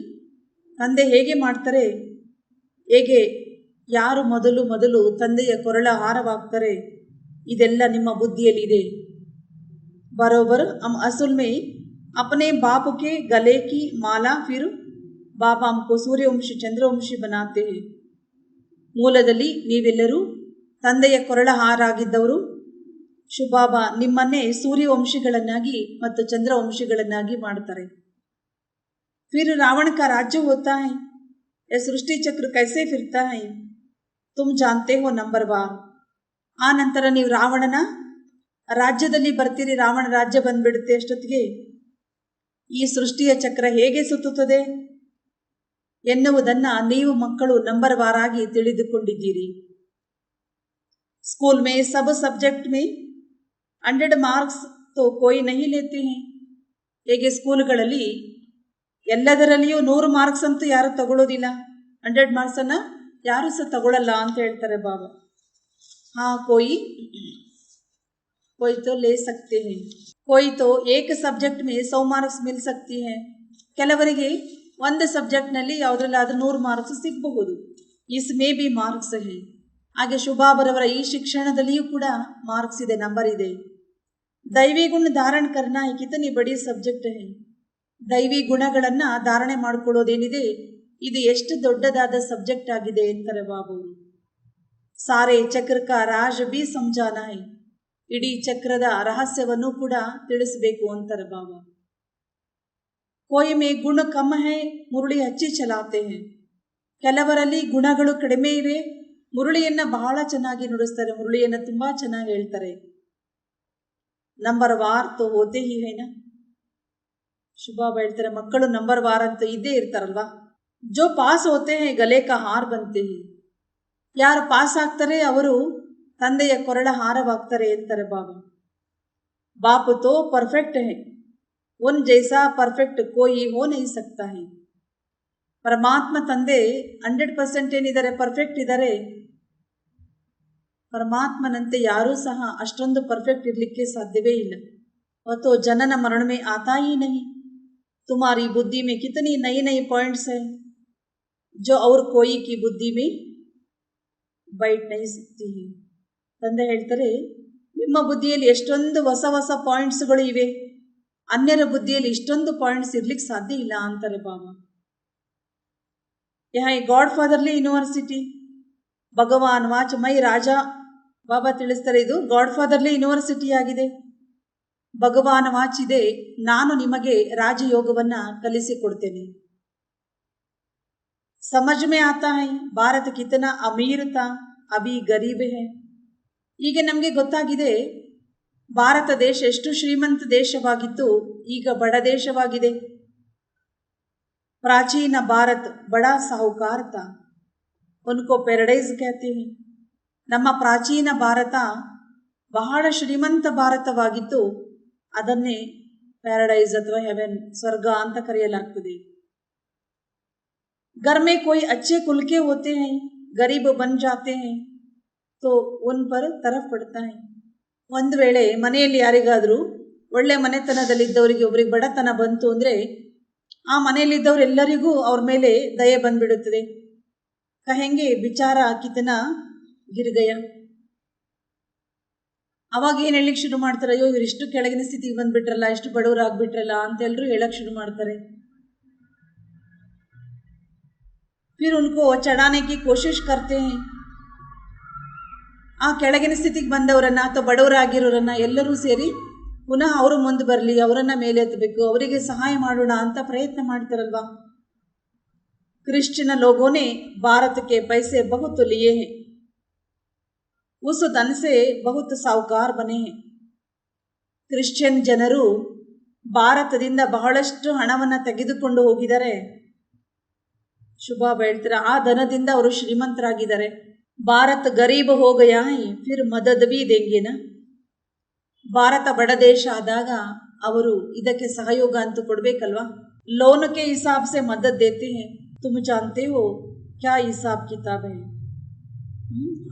ತಂದೆ ಹೇಗೆ ಮಾಡ್ತಾರೆ, ಹೇಗೆ ಯಾರು ಮೊದಲು ಮೊದಲು ತಂದೆಯ ಕೊರಳ ಹಾರವಾಗ್ತಾರೆ, ಇದೆಲ್ಲ ನಿಮ್ಮ ಬುದ್ಧಿಯಲ್ಲಿದೆ. ಬರೋಬರ್ ಹಮ್ ಅಸುಲ್ ಮೇ अपने बाप के गले की माला फिर बाबा हमको सूर्यವಂಶಿ ಚಂದ್ರವಂಶಿ बनाते हैं. ಮೂಲದಲ್ಲಿ ನೀವೆಲ್ಲರೂ ತಂದೆಯ ಕೊರಳ ಹಾರಾಗಿದ್ದವರು. ಶುಭಾಬಾ ನಿಮ್ಮನ್ನೇ ಸೂರ್ಯವಂಶಿಗಳನ್ನಾಗಿ ಮತ್ತು ಚಂದ್ರವಂಶಿಗಳನ್ನಾಗಿ ಮಾಡ್ತಾರೆ. फिर रावण का राज्य होता है, यह सृष्टि चक्र कैसे फिरता है तुम जानते हो नंबर बार. ಆ ನಂತರ ನೀವು ರಾವಣನ ರಾಜ್ಯದಲ್ಲಿ ಬರ್ತೀರಿ, ರಾವಣ ರಾಜ್ಯ ಬಂದ್ಬಿಡುತ್ತೆ. ಅಷ್ಟೊತ್ತಿಗೆ ಈ ಸೃಷ್ಟಿಯ ಚಕ್ರ ಹೇಗೆ ಸುತ್ತುತ್ತದೆ ಎನ್ನುವುದನ್ನು ನೀವು ಮಕ್ಕಳು ನಂಬರ್ ವಾರಾಗಿ ತಿಳಿದುಕೊಂಡಿದ್ದೀರಿ. ಸ್ಕೂಲ್ ಮೇ ಸಬ್ ಸಬ್ಜೆಕ್ಟ್ ಮೇ 100 ಮಾರ್ಕ್ಸ್ ತೋ ಕೋಯಿ ನಹಿ ಲೇತೆ ಹೈ. ಹೇಗೆ ಸ್ಕೂಲ್ಗಳಲ್ಲಿ ಎಲ್ಲದರಲ್ಲಿಯೂ 100 ಮಾರ್ಕ್ಸ್ ಅಂತೂ ಯಾರು ತಗೊಳ್ಳೋದಿಲ್ಲ, 100 ಮಾರ್ಕ್ಸನ್ನು ಯಾರು ಸಹ ತಗೊಳ್ಳಲ್ಲ ಅಂತ ಹೇಳ್ತಾರೆ ಬಾಬಾ. ಹಾ ಕೋಯಿ कोई तो ले सकते हैं, कोई तो एक सब्जेक्ट में 100 ಮಾರ್ಕ್ಸ್ ಮಿಲ್ सकती है. ಕೆಲವರಿಗೆ ಒಂದು ಸಬ್ಜೆಕ್ಟ್ನಲ್ಲಿ ಯಾವುದ್ರಲ್ಲಾದ್ರೂ 100 ಮಾರ್ಕ್ಸ್ ಸಿಗಬಹುದು. ಇಸ್ಮೇ ಬಿ ಮಾರ್ಕ್ಸ್ ಹೈ. ಹಾಗೆ ಶುಭಾಬರವರ ಈ ಶಿಕ್ಷಣದಲ್ಲಿಯೂ ಕೂಡ ಮಾರ್ಕ್ಸ್ ಇದೆ, ನಂಬರ್ ಇದೆ. ದೈವಿ ಗುಣ ಧಾರಣ ಕರ್ನಾ ಹೈ ಕಿತನಿ ಬಡಿ ಸಬ್ಜೆಕ್ಟ್ ಹೈ. ದೈವಿ ಗುಣಗಳನ್ನು ಧಾರಣೆ ಮಾಡಿಕೊಳ್ಳೋದೇನಿದೆ, ಇದು ಎಷ್ಟು ದೊಡ್ಡದಾದ ಸಬ್ಜೆಕ್ಟ್ ಆಗಿದೆ ಅಂತಾರೆ ಬಾಬವರು. ಸಾರೆ ಚಕ್ರ ಕಾ ರಾಜ್ ಬಿ ಸಮಜಾನಾ ಹೈ. ಇಡೀ ಚಕ್ರದ ರಹಸ್ಯವನ್ನು ಕೂಡ ತಿಳಿಸಬೇಕು ಅಂತಾರೆ ಬಾಬಾ. ಕೋಯಿ ಮೇ ಗುಣ ಕಮ್ ಹೈ ಮುರುಳಿ ಹಚ್ಚಿ ಚಲಾತೆ ಹೈ. ಕೆಲವರಲ್ಲಿ ಗುಣಗಳು ಕಡಿಮೆ ಇವೆ, ಮುರುಳಿಯನ್ನು ಬಹಳ ಚೆನ್ನಾಗಿ ನುಡಿಸ್ತಾರೆ, ಮುರುಳಿಯನ್ನು ತುಂಬಾ ಚೆನ್ನಾಗಿ ಹೇಳ್ತಾರೆ. ನಂಬರ್ ವಾರ್ ತೋ ಹೋತೆ ಹಿ ಹೈನಾ. ಶುಭಾಬಾ ಹೇಳ್ತಾರೆ, ಮಕ್ಕಳು ನಂಬರ್ ವಾರ್ ಅಂತ ಇದ್ದೇ ಇರ್ತಾರಲ್ವಾ. ಜೋ ಪಾಸ್ ಹೋತೆ ಹೈ ಗಲೆ ಕಾ ಹಾರ್ ಬಂತೆ ಹೈ. ಯಾರು ಪಾಸ್ ಆಗ್ತಾರೆ ಅವರು ತಂದೆಯ ಕೊರಳ ಹಾರವಾಗ್ತಾರೆ ಅಂತಾರೆ ಬಾಬಾ. ಬಾಪ್ ತೋ ಪರ್ಫೆಕ್ಟ್ ಹೈ, ಉನ್ ಜೈಸಾ ಪರ್ಫೆಕ್ಟ್ ಕೋಯಿ ಹೋ ನಹಿ ಸಕ್ತಾ ಹೈ. ಪರಮಾತ್ಮ ತಂದೆ 100% ಏನಿದ್ದಾರೆ, ಪರ್ಫೆಕ್ಟ್ ಇದ್ದಾರೆ. परमात्मनंते यारू सह अष्टोंदु परफेक्ट इरलिक्के साध्यवे इल्ल। वह तो जनन मरण में आता ही नहीं। तुम्हारी बुद्धि में कितनी नई नई पॉइंट्स हैं जो और कोई की बुद्धि में बैठ नहीं सकती है। ತಂದೆ ಹೇಳ್ತಾರೆ, ನಿಮ್ಮ ಬುದ್ಧಿಯಲ್ಲಿ ಎಷ್ಟೊಂದು ಹೊಸ ಹೊಸ ಪಾಯಿಂಟ್ಸ್ಗಳು ಇವೆ, ಅನ್ಯರ ಬುದ್ಧಿಯಲ್ಲಿ ಇಷ್ಟೊಂದು ಪಾಯಿಂಟ್ಸ್ ಇರ್ಲಿಕ್ಕೆ ಸಾಧ್ಯ ಇಲ್ಲ ಅಂತಾರೆ ಬಾಬಾ. यहाँ गॉड फादरली ಯೂನಿವರ್ಸಿಟಿ ಭಗವಾನ್ ವಾಚ್ ಮೈ ರಾಜ. ಬಾಬಾ ತಿಳಿಸ್ತಾರೆ, ಇದು ಗಾಡ್ ಫಾದರ್ಲಿ ಯೂನಿವರ್ಸಿಟಿ ಆಗಿದೆ. ಭಗವಾನ್ ವಾಚ್ ಇದೆ, ನಾನು ನಿಮಗೆ ರಾಜಯೋಗವನ್ನ ಕಲಿಸಿಕೊಡ್ತೇನೆ. समझ में आता है ಭಾರತ ಕಿತನಾ ಅಮೀರ್ ತಾ ಅಭಿ ಗರೀಬ್ ಹೈ. ಈಗ ನಮಗೆ ಗೊತ್ತಾಗಿದೆ ಭಾರತ ದೇಶ ಎಷ್ಟು ಶ್ರೀಮಂತ ದೇಶವಾಗಿತ್ತು, ಈಗ ಬಡ ದೇಶವಾಗಿದೆ. ಪ್ರಾಚೀನ ಭಾರತ ಬಡಾ ಸಾಹುಕಾರ ತಾ, ಉनको ಪ್ಯಾರಡೈಸ್ कहते हैं. ನಮ್ಮ ಪ್ರಾಚೀನ ಭಾರತ ಬಹಳ ಶ್ರೀಮಂತ ಭಾರತವಾಗಿತ್ತು, ಅದನ್ನೇ ಪ್ಯಾರಡೈಸ್ ಅಥವಾ ಹೆವೆನ್, ಸ್ವರ್ಗ ಅಂತ ಕರೆಯಲಾಗ್ತದೆ. घर में कोई अच्छे कुल के होते हैं, गरीब बन जाते हैं तो उन पर तरफ पड़ता है. ಒಂದು ವೇಳೆ ಮನೆಯಲ್ಲಿ ಯಾರಿಗಾದರೂ ಒಳ್ಳೆ ಮನೆತನದಲ್ಲಿದ್ದವರಿಗೆ ಒಬ್ಬರಿಗೆ ಬಡತನ ಬಂತು ಅಂದರೆ ಆ ಮನೆಯಲ್ಲಿದ್ದವರೆಲ್ಲರಿಗೂ ಅವ್ರ ಮೇಲೆ ದಯೆ ಬಂದ್ಬಿಡುತ್ತದೆ. ಕಹೆಂಗೆ ಬಿಚಾರ ಕಿತನಾ ಗಿರ್ ಗಯ. ಅವಾಗ ಏನು ಹೇಳಲಿಕ್ಕೆ ಶುರು ಮಾಡ್ತಾರೆ, ಅಯ್ಯೋ ಇವರಿಷ್ಟು ಕೆಳಗಿನ ಸ್ಥಿತಿಗೆ ಬಂದ್ಬಿಟ್ರಲ್ಲ, ಇಷ್ಟು ಬಡವರಾಗ್ಬಿಟ್ರಲ್ಲ ಅಂತ ಎಲ್ಲರೂ ಹೇಳಕ್ ಶುರು ಮಾಡ್ತಾರೆ. फिर उनको चढ़ाने की कोशिश करते हैं. ಆ ಕೆಳಗಿನ ಸ್ಥಿತಿಗೆ ಬಂದವರನ್ನ ಅಥವಾ ಬಡವರಾಗಿರೋರನ್ನ ಎಲ್ಲರೂ ಸೇರಿ ಪುನಃ ಅವರು ಮುಂದೆ ಬರಲಿ, ಅವರನ್ನ ಮೇಲೆ ಎತ್ತಬೇಕು, ಅವರಿಗೆ ಸಹಾಯ ಮಾಡೋಣ ಅಂತ ಪ್ರಯತ್ನ ಮಾಡ್ತಾರಲ್ವಾ. क्रिश्चियन लोगों ने भारत के पैसे बहुत लिए हैं, उस धन से बहुत साहूकार बने हैं. ಕ್ರಿಶ್ಚಿಯನ್ ಜನರು ಭಾರತದಿಂದ ಬಹಳಷ್ಟು ಹಣವನ್ನು ತೆಗೆದುಕೊಂಡು ಹೋಗಿದ್ದಾರೆ. ಶುಭ ಹೇಳ್ತಾರೆ, ಆ ಧನದಿಂದ ಅವರು ಶ್ರೀಮಂತರಾಗಿದ್ದಾರೆ. ಭಾರತ ಗರೀಬ್ ಹೋ ಗಯಾ ಹೈ, ಫಿರ್ ಮದದ್ ಭಿ ದೇಂಗೆ ನಾ. ಭಾರತ ಬಡ ದೇಶ ಆದಾಗ ಅವರು ಇದಕ್ಕೆ ಸಹಯೋಗ ಅಂತೂ ಕೊಡಬೇಕಲ್ವಾ. ಲೋನ್ ಕೆ ಹಿಸಾಬ್ ಸೆ ಮದದ್ ದೇತೆ ಹೈ, ತುಮ್ ಜಾನ್ತೆ ಹೋ ಕ್ಯಾ ಹಿಸಾಬ್ ಕಿತಾಬ್ ಹೈ.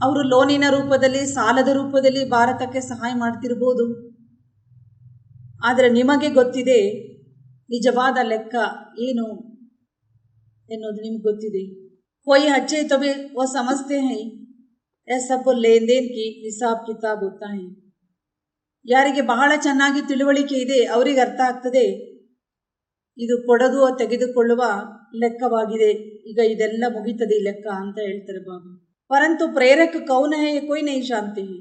ಅವರು ಲೋನಿನ ರೂಪದಲ್ಲಿ, ಸಾಲದ ರೂಪದಲ್ಲಿ ಭಾರತಕ್ಕೆ ಸಹಾಯ ಮಾಡ್ತಿರ್ಬೋದು, ಆದರೆ ನಿಮಗೆ ಗೊತ್ತಿದೆ ನಿಜವಾದ ಲೆಕ್ಕ ಏನು ಎನ್ನುವುದು ನಿಮ್ಗೆ ಗೊತ್ತಿದೆ. कोई अच्छे तो भी वो समझते हैं ये सब लेन देन की हिसाब किताब होता है. ಯಾರಿಗೆ ಬಹಳ ಚೆನ್ನಾಗಿ ತಿಳುವಳಿಕೆ ಇದೆ ಅವರಿಗೆ ಅರ್ಥ ಆಗ್ತದೆ ಇದು ಕೊಡೋದು ತೆಗೆದುಕೊಳ್ಳುವ ಲೆಕ್ಕವಾಗಿದೆ, ಈಗ ಇದೆಲ್ಲ ಮುಗಿತದೆ ಈ ಲೆಕ್ಕ ಅಂತ ಹೇಳ್ತಾರೆ ಬಾಬಾ. ಪರಂತು ಪ್ರೇರಕ ಕೌನ ಹೈ ಕೋಯಿ ನೈ ಜಾನ್ತೆ ಹೈ.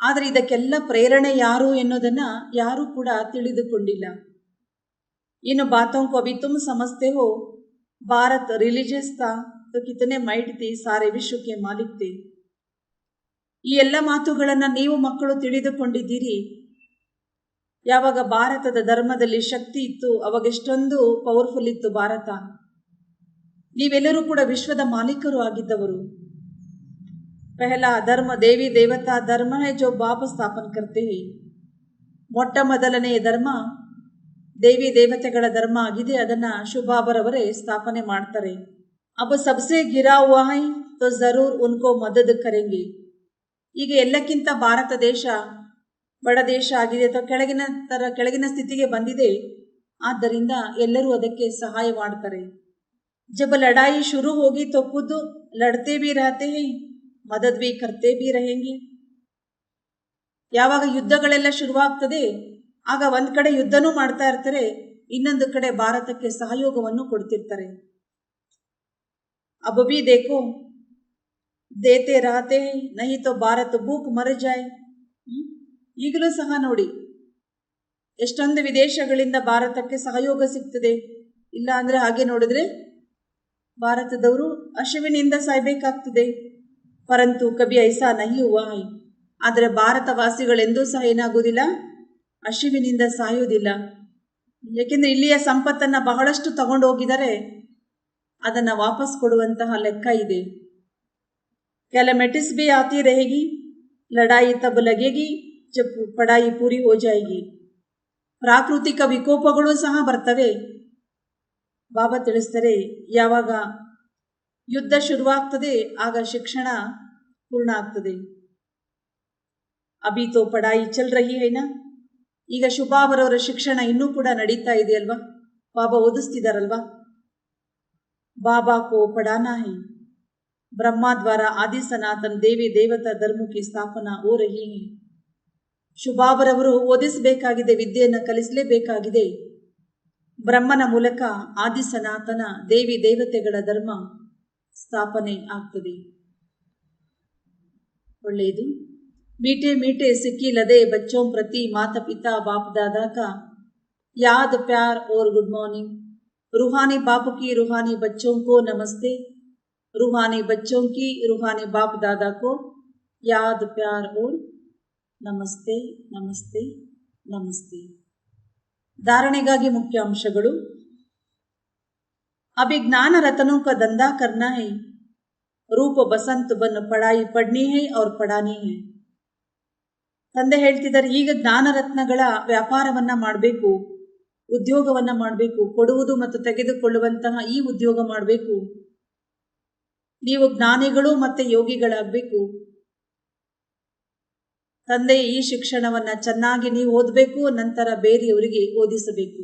ಆದರೆ ಇದಕ್ಕೆಲ್ಲ ಪ್ರೇರಣೆ ಯಾರು ಎನ್ನುವುದನ್ನ ಯಾರೂ ಕೂಡ ತಿಳಿದುಕೊಂಡಿಲ್ಲ. ಇನ್ನು ಬಾತೋं को अभी तुम समझते हो, ಭಾರತ್ ರಿಲಿಜಿಯಸ್ ತಾ तो कितने माइट थे, सारे विश्व के मालिक थे. ಈ ಎಲ್ಲ ಮಾತುಗಳನ್ನು ನೀವು ಮಕ್ಕಳು ತಿಳಿದುಕೊಂಡಿದ್ದೀರಿ. ಯಾವಾಗ ಭಾರತದ ಧರ್ಮದಲ್ಲಿ ಶಕ್ತಿ ಇತ್ತು ಅವಾಗ ಎಷ್ಟೊಂದು ಪವರ್ಫುಲ್ ಇತ್ತು ಭಾರತ. ನೀವೆಲ್ಲರೂ ಕೂಡ ವಿಶ್ವದ ಮಾಲೀಕರು ಆಗಿದ್ದವರು. ಪಹಲಾ ಧರ್ಮ ದೇವಿ ದೇವತಾ ಧರ್ಮ ಹೈ ಜೋ ಬಾಪ ಸ್ಥಾಪನ ಕರ್ತೆ ಹೈ. ಮೊಟ್ಟ ಮೊದಲನೆಯ ಧರ್ಮ ದೇವಿ ದೇವತೆಗಳ ಧರ್ಮ ಆಗಿದೆ, ಅದನ್ನ ಶುಭಾಬರವರೇ ಸ್ಥಾಪನೆ ಮಾಡ್ತಾರೆ. अब सबसे गिरा हुआ है तो जरूर उनको मदद करेंगे. ಈಗ ಎಲ್ಲಕ್ಕಿಂತ ಭಾರತ ದೇಶ ಬಡ ದೇಶ ಆಗಿದೆ ಅಥವಾ ಕೆಳಗಿನ ಸ್ಥಿತಿಗೆ ಬಂದಿದೆ, ಆದ್ದರಿಂದ ಎಲ್ಲರೂ ಅದಕ್ಕೆ ಸಹಾಯ ಮಾಡ್ತಾರೆ. जब लड़ाई शुरू होगी तो खुद लड़ते भी रहते हैं, मदद भी करते भी रहेंगे. ಯಾವಾಗ ಯುದ್ಧಗಳೆಲ್ಲ ಶುರುವಾಗ್ತದೆ ಆಗ ಒಂದ್ ಕಡೆ ಯುದ್ಧನೂ ಮಾಡ್ತಾ ಇರ್ತಾರೆ, ಇನ್ನೊಂದು ಕಡೆ ಭಾರತಕ್ಕೆ ಸಹಯೋಗವನ್ನು ಕೊಡ್ತಿರ್ತಾರೆ. अब भी देखो देते रहते हैं नहीं तो भारत भूख मर जाए. ಈಗಲೂ ಸಹ ನೋಡಿ ಎಷ್ಟೊಂದು ವಿದೇಶಗಳಿಂದ ಭಾರತಕ್ಕೆ ಸಹಯೋಗ ಸಿಗ್ತದೆ. ಇಲ್ಲ ಅಂದ್ರೆ ಹಾಗೆ ನೋಡಿದ್ರೆ ಭಾರತದವರು ಹಸಿವಿನಿಂದ ಸಾಯ್ಬೇಕಾಗ್ತದೆ. ಪರಂತು ಕಬಿ ಐಸಾ ನಹಿ ಹುವಾ ಹೈ. ಆದರೆ ಭಾರತವಾಸಿಗಳೆಂದೂ ಸಹ ಏನಾಗುವುದಿಲ್ಲ, ಹಸಿವಿನಿಂದ ಸಾಯುವುದಿಲ್ಲ. ಯಾಕೆಂದ್ರೆ ಇಲ್ಲಿಯ ಸಂಪತ್ತನ್ನ ಬಹಳಷ್ಟು ತಗೊಂಡು ಹೋಗಿದ್ದಾರೆ, ಅದನ್ನ ವಾಪಸ್ ಕೊಡುವಂತಹ ಲೆಕ್ಕ ಇದೆ. कैलेमिटीज भी आती रहेगी, लड़ाई तब लगेगी जब पढ़ाई पूरी हो जाएगी. ಪ್ರಾಕೃತಿಕ ವಿಕೋಪಗಳು ಸಹ ಬರ್ತವೆ. ಬಾಬಾ ತಿಳಿಸ್ತಾರೆ, ಯಾವಾಗ ಯುದ್ಧ ಶುರುವಾಗ್ತದೆ ಆಗ ಶಿಕ್ಷಣ ಪೂರ್ಣ ಆಗ್ತದೆ. ಅಭಿ ತೋ ಪಢಾಯಿ ಚಲ್ ರಹಿ ಹೈ ನಾ. ಈಗ ಶುಭಾವರವರ ಶಿಕ್ಷಣ ಇನ್ನೂ ಕೂಡ ನಡೀತಾ ಇದೆಯಲ್ವಾ, ಬಾಬಾ ಓದಿಸ್ತಿದಾರಲ್ವಾ. बाबा को पढ़ाना है. ब्रह्मा द्वारा आदि सनातन देवी देवता धर्म की स्थापना हो रही है. ಶುಭಾವರವರು ಓದಿಸಬೇಕಾಗಿದೆ, ವಿದ್ಯೆಯನ್ನು ಕಲಿಸಲೇಬೇಕಾಗಿದೆ. ಬ್ರಹ್ಮನ ಮೂಲಕ ಆದಿ ಸನಾತನ ದೇವಿ ದೇವತೆಗಳ ಧರ್ಮ ಸ್ಥಾಪನೆ ಆಗ್ತದೆ. ಒಳ್ಳೆಯದು. मीठे मीठे सिक्की लदे बच्चों प्रति माता पिता बाप दादा का याद प्यार और गुड मॉर्निंग. रूहानी बाप की रूहानी बच्चों को नमस्ते. रूहानी बच्चों की रूहानी बाप दादा को याद प्यार और ನಮಸ್ತೆ ನಮಸ್ತೆ ನಮಸ್ತೆ. ಧಾರಣೆಗಾಗಿ ಮುಖ್ಯಾಂಶಗಳು. अभी ज्ञान रत्नों का धंधा करना है. रूप बसंत बन पढ़ाई पढ़नी है और पढ़ानी है. ತಂದೆ ಹೇಳ್ತಿದ್ದಾರೆ, ಈಗ ಜ್ಞಾನ ರತ್ನಗಳ ವ್ಯಾಪಾರವನ್ನ ಮಾಡಬೇಕು, ಉದ್ಯೋಗವನ್ನ ಮಾಡಬೇಕು, ಕೊಡುವುದು ಮತ್ತು ತೆಗೆದುಕೊಳ್ಳುವಂತಹ ಈ ಉದ್ಯೋಗ ಮಾಡಬೇಕು. ನೀವು ಜ್ಞಾನಿಗಳು ಮತ್ತೆ ಯೋಗಿಗಳಾಗಬೇಕು. ತಂದೆ ಈ ಶಿಕ್ಷಣವನ್ನ ಚೆನ್ನಾಗಿ ನೀವು ಓದಬೇಕು, ನಂತರ ಬೇರೆಯವರಿಗೆ ಓದಿಸಬೇಕು.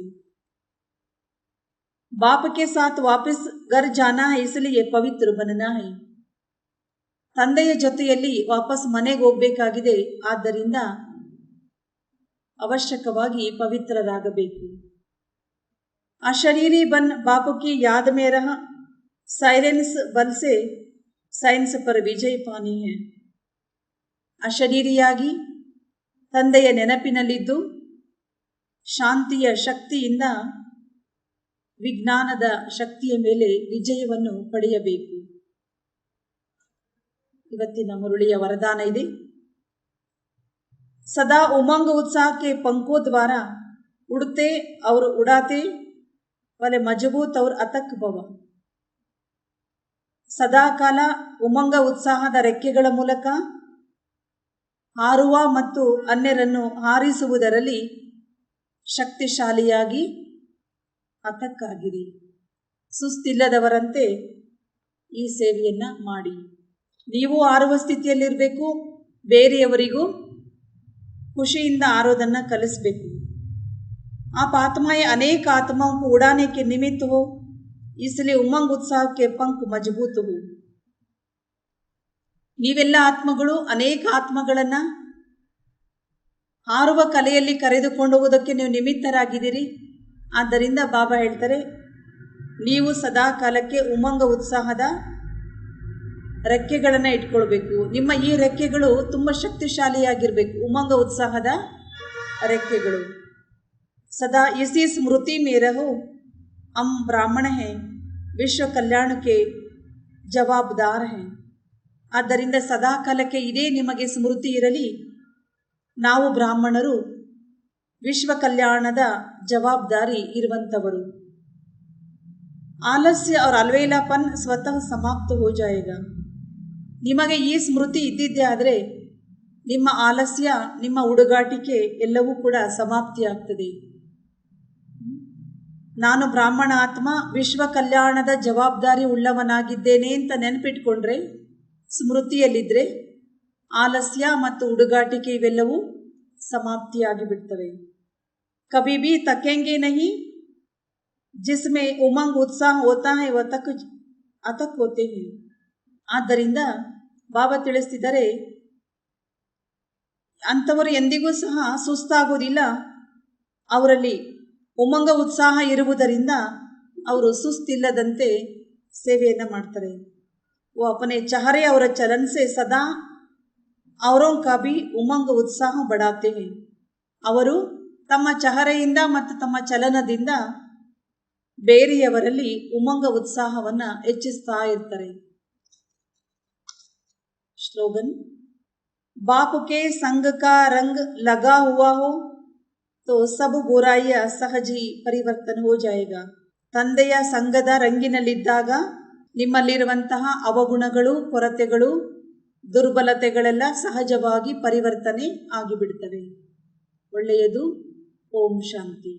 बाप के साथ वापस घर जाना है, इसलिए पवित्र बनना है. ತಂದೆಯ ಜೊತೆಯಲ್ಲಿ ವಾಪಸ್ ಮನೆಗೆ ಹೋಗಬೇಕಾಗಿದೆ, ಆದ್ದರಿಂದ ಅವಶ್ಯಕವಾಗಿ ಪವಿತ್ರರಾಗಬೇಕು. ಅಶರೀರಿ ಬನ್ बाप की याद में रह साइलेंस बल से साइंस पर विजय पानी है. ಅಶರೀರಿಯಾಗಿ ತಂದೆಯ ನೆನಪಿನಲ್ಲಿದ್ದು ಶಾಂತಿಯ ಶಕ್ತಿಯಿಂದ ವಿಜ್ಞಾನದ ಶಕ್ತಿಯ ಮೇಲೆ ವಿಜಯವನ್ನು ಪಡೆಯಬೇಕು. ಇವತ್ತಿನ ಮುರುಳಿಯ ವರದಾನ ಇದೆ. सदा उमंग उत्साह के पंखों द्वारा उड़ते और उड़ाते वाले मजबूत और अतक भव. ಸದಾಕಾಲ ಉಮಂಗ ಉತ್ಸಾಹದ ರೆಕ್ಕೆಗಳ ಮೂಲಕ ಹಾರುವ ಮತ್ತು ಅನ್ಯರನ್ನು ಹಾರಿಸುವುದರಲ್ಲಿ ಶಕ್ತಿಶಾಲಿಯಾಗಿ ಹತಕ್ಕಾಗಿರಿ. ಸುಸ್ತಿಲ್ಲದವರಂತೆ ಈ ಸೇವೆಯನ್ನ ಮಾಡಿ. ನೀವು ಹಾರುವ ಸ್ಥಿತಿಯಲ್ಲಿರಬೇಕು, ಬೇರೆಯವರಿಗೂ ಖುಷಿಯಿಂದ ಹಾರೋದನ್ನು ಕಲಿಸಬೇಕು. आप आत्माएं अनेक आत्माओं को उड़ाने के निमित्त हो, इसलिए उमंग उत्साह के पंख मजबूत हो. ನೀವೆಲ್ಲ ಆತ್ಮಗಳು ಅನೇಕ ಆತ್ಮಗಳನ್ನು ಹಾರುವ ಕಲೆಯಲ್ಲಿ ಕರೆದುಕೊಂಡು ಹೋಗೋದಕ್ಕೆ ನೀವು ನಿಮಿತ್ತರಾಗಿದ್ದೀರಿ. ಆದ್ದರಿಂದ ಬಾಬಾ ಹೇಳ್ತಾರೆ, ನೀವು ಸದಾ ಕಾಲಕ್ಕೆ ಉಮಂಗ ಉತ್ಸಾಹದ ರೆಕ್ಕೆಗಳನ್ನು ಇಟ್ಕೊಳ್ಬೇಕು. ನಿಮ್ಮ ಈ ರೆಕ್ಕೆಗಳು ತುಂಬ ಶಕ್ತಿಶಾಲಿಯಾಗಿರಬೇಕು. ಉಮಂಗ ಉತ್ಸಾಹದ ರೆಕ್ಕೆಗಳು. ಸದಾ ಇಸಿ ಸ್ಮೃತಿ ಮೇ ರಹೋ, हम ब्राह्मण हैं, ವಿಶ್ವ ಕಲ್ಯಾಣಕ್ಕೆ ಜವಾಬ್ದಾರ हैं. ಆದ್ದರಿಂದ ಸದಾ ಕಾಲಕ್ಕೆ ಇದೇ ನಿಮಗೆ ಸ್ಮೃತಿ ಇರಲಿ, ನಾವು ಬ್ರಾಹ್ಮಣರು ವಿಶ್ವ ಕಲ್ಯಾಣದ ಜವಾಬ್ದಾರಿ ಇರುವಂಥವರು. ಆಲಸ್ಯ और अलवेलापन ಸ್ವತಃ ಸಮಾಪ್ತ हो जाएगा. ನಿಮಗೆ ಈ ಸ್ಮೃತಿ ಇದ್ದಿದ್ದೇ ಆದರೆ ನಿಮ್ಮ ಆಲಸ್ಯ, ನಿಮ್ಮ ಹುಡುಗಾಟಿಕೆ ಎಲ್ಲವೂ ಕೂಡ ಸಮಾಪ್ತಿಯಾಗ್ತದೆ. ನಾನು ಬ್ರಾಹ್ಮಣ ಆತ್ಮ ವಿಶ್ವ ಕಲ್ಯಾಣದ ಜವಾಬ್ದಾರಿ ಉಳ್ಳವನಾಗಿದ್ದೇನೆ ಅಂತ ನೆನಪಿಟ್ಕೊಂಡ್ರೆ, ಸ್ಮೃತಿಯಲ್ಲಿದ್ದರೆ ಆಲಸ್ಯ ಮತ್ತು ಹುಡುಗಾಟಿಕೆ ಇವೆಲ್ಲವೂ ಸಮಾಪ್ತಿಯಾಗಿ ಬಿಡ್ತವೆ. ಕಭಿ ಭೀ ತಕೆಂಗೆ ನಹಿ, ಜಿಸ್ಮೆ ಉಮಂಗ್ ಉತ್ಸಾಹ ಹೋತಾ ಹೈ ವಹ ಅತಕ್ ಹೋತೆ ಹೈ. ಆದ್ದರಿಂದ ಬಾಬಾ ತಿಳಿಸ್ತಿದ್ದಾರೆ, ಅಂಥವರು ಎಂದಿಗೂ ಸಹ ಸುಸ್ತಾಗೋದಿಲ್ಲ. ಅವರಲ್ಲಿ ಉಮಂಗ ಉತ್ಸಾಹ ಇರುವುದರಿಂದ ಅವರು ಸುಸ್ತಿಲ್ಲದಂತೆ ಸೇವೆಯನ್ನು ಮಾಡ್ತಾರೆ. वो अपने चेहरे और चलन से सदा औरों का भी उमंग उत्साह बढ़ाते हैं. ಅವರು ತಮ್ಮ ಚಹರೆಯಿಂದ ಮತ್ತು ತಮ್ಮ ಚಲನದಿಂದ ಬೇರೆಯವರಲ್ಲಿ ಉಮಂಗ ಉತ್ಸಾಹವನ್ನು ಹೆಚ್ಚಿಸ್ತಾ ಇರ್ತಾರೆ. स्लोगन, बाप के संग का रंग लगा हुआ हो तो सब बुराइयां सहज ही परिवर्तन हो जाएगा. ತಂದೆಯ ಸಂಗದ ರಂಗಿನಲ್ಲಿದ್ದಾಗ ನಿಮ್ಮಲ್ಲಿರುವಂತಹ ಅವಗುಣಗಳು, ಕೊರತೆಗಳು, ದುರ್ಬಲತೆಗಳೆಲ್ಲ ಸಹಜವಾಗಿ ಪರಿವರ್ತನೆ ಆಗಿಬಿಡ್ತವೆ. ಒಳ್ಳೆಯದು. ಓಂ ಶಾಂತಿ.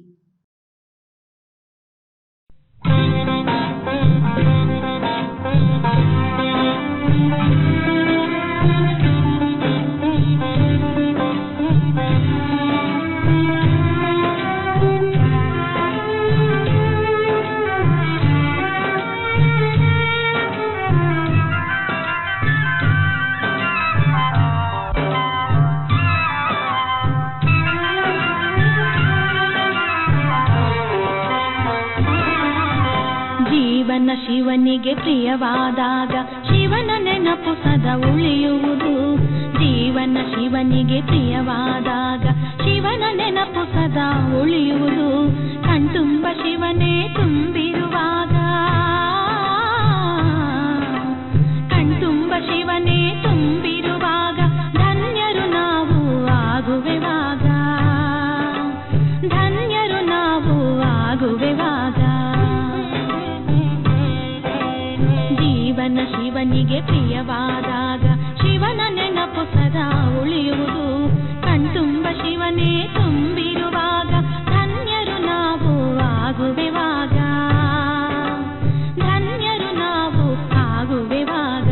ಶಿವನಿಗೆ ಪ್ರಿಯವಾದಾಗ ಶಿವನ ನೆನಪು ಸದಾ ಉಳಿಯುವುದು. ಜೀವನ ಶಿವನಿಗೆ ಪ್ರಿಯವಾದಾಗ ಶಿವನ ನೆನಪು ಸದಾ ಉಳಿಯುವುದು. ಕಣ್ತುಂಬ ಶಿವನೇ ತುಂಬಿರುವಾಗ, ಕಣ್ತುಂಬ ಶಿವನೇ ತುಂಬಿರುವಾಗ ಧನ್ಯರು ನಾವು ಆಗುವೆವಾಗ, ಧನ್ಯರು ನಾವು ಆಗುವೆವಾಗ. ಜೀವನ ಶಿವನಿಗೆ ಪ್ರಿಯವಾದಾಗ ಶಿವನ ನೆನಪು ಸದಾ ಉಳಿಯುವುದು. ಕಣ್ತುಂಬ ಶಿವನೇ ತುಂಬಿರುವಾಗ ಧನ್ಯರು ನಾವು ಆಗುವೆವಾಗ, ಧನ್ಯರು ನಾವು ಆಗುವೆವಾಗ.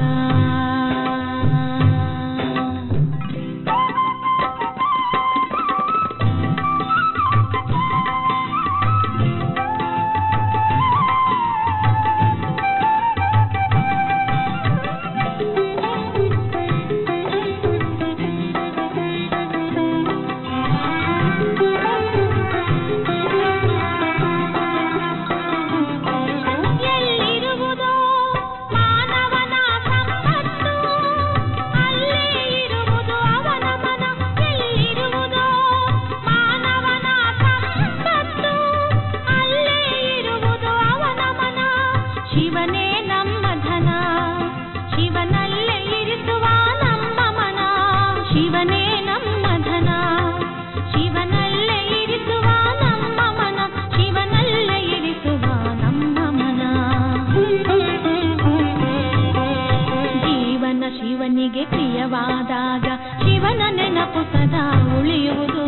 ಶಿವನಿಗೆ ಪ್ರಿಯವಾದಾಗ ಶಿವನ ನೆನಪು ಸದಾ ಉಳಿಯುವುದು.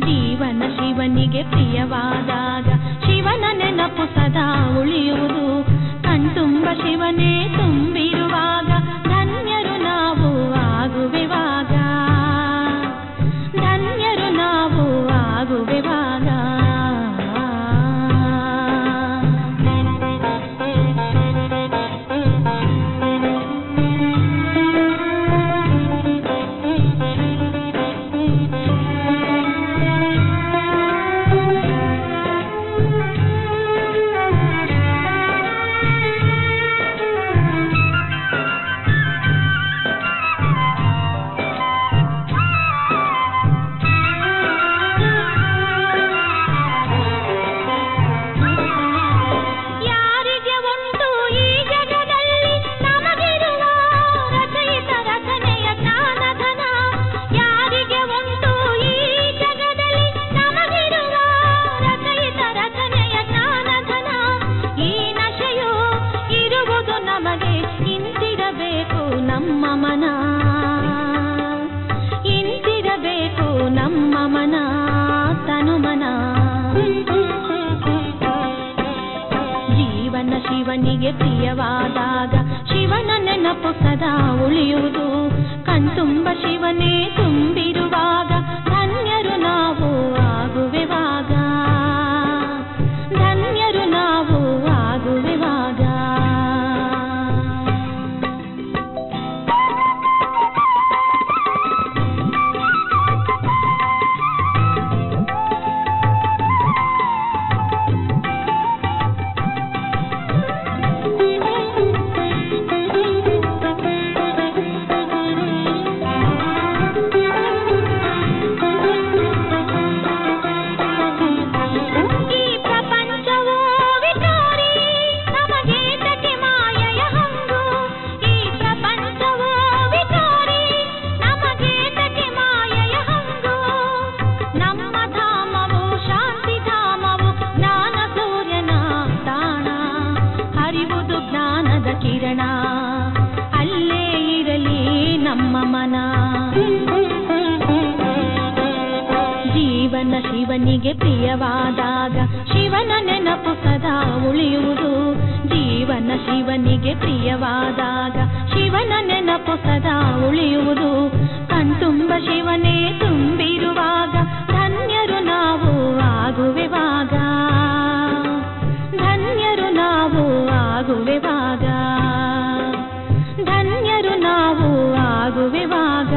ಜೀವನ ಶಿವನಿಗೆ ಪ್ರಿಯವಾದಾಗ ಶಿವನ ನೆನಪು ಸದಾ ಉಳಿಯುವುದು. ಕಣ್ತುಂಬ ಶಿವನೇ ತುಂಬಿರುವಾಗ ಧನ್ಯರು ನಾವು ಆಗುವೆವಾಗ, ಧನ್ಯರು ನಾವು ಆಗುವೆವಾಗ. ಶಿವನಿಗೆ ಪ್ರಿಯವಾದಾಗ ಶಿವನ ನೆನಪು ಸದಾ ಉಳಿಯುವುದು. ಕಣ್ತುಂಬ ಶಿವನೇ ತುಂಬಿರುವಾಗ ಧನ್ಯರು ನಾವು ಆಗುವೆವಾಗ, ಧನ್ಯರು ನಾವು ಆಗುವೆವಾಗ. ಅಲ್ಲೇ ಇರಲಿ ನಮ್ಮ ಮನ. ಜೀವನ ಶಿವನಿಗೆ ಪ್ರಿಯವಾದಾಗ ಶಿವನ ನೆನಪು ಸದಾ ಉಳಿಯುವುದು. ಜೀವನ ಶಿವನಿಗೆ ಪ್ರಿಯವಾದಾಗ ಶಿವನ ನೆನಪು ಸದಾ ಉಳಿಯುವುದು. ಕಣ್ತುಂಬ ಶಿವನೇ ತುಂಬಿರುವಾಗ ಧನ್ಯರು ನಾವು ಆಗುವೆವಾಗ, ಧನ್ಯರು ನಾವು ಆಗುವೆವಾಗ, ಧನ್ಯರು ನಾವು ಆಗುವೆವಾಗ.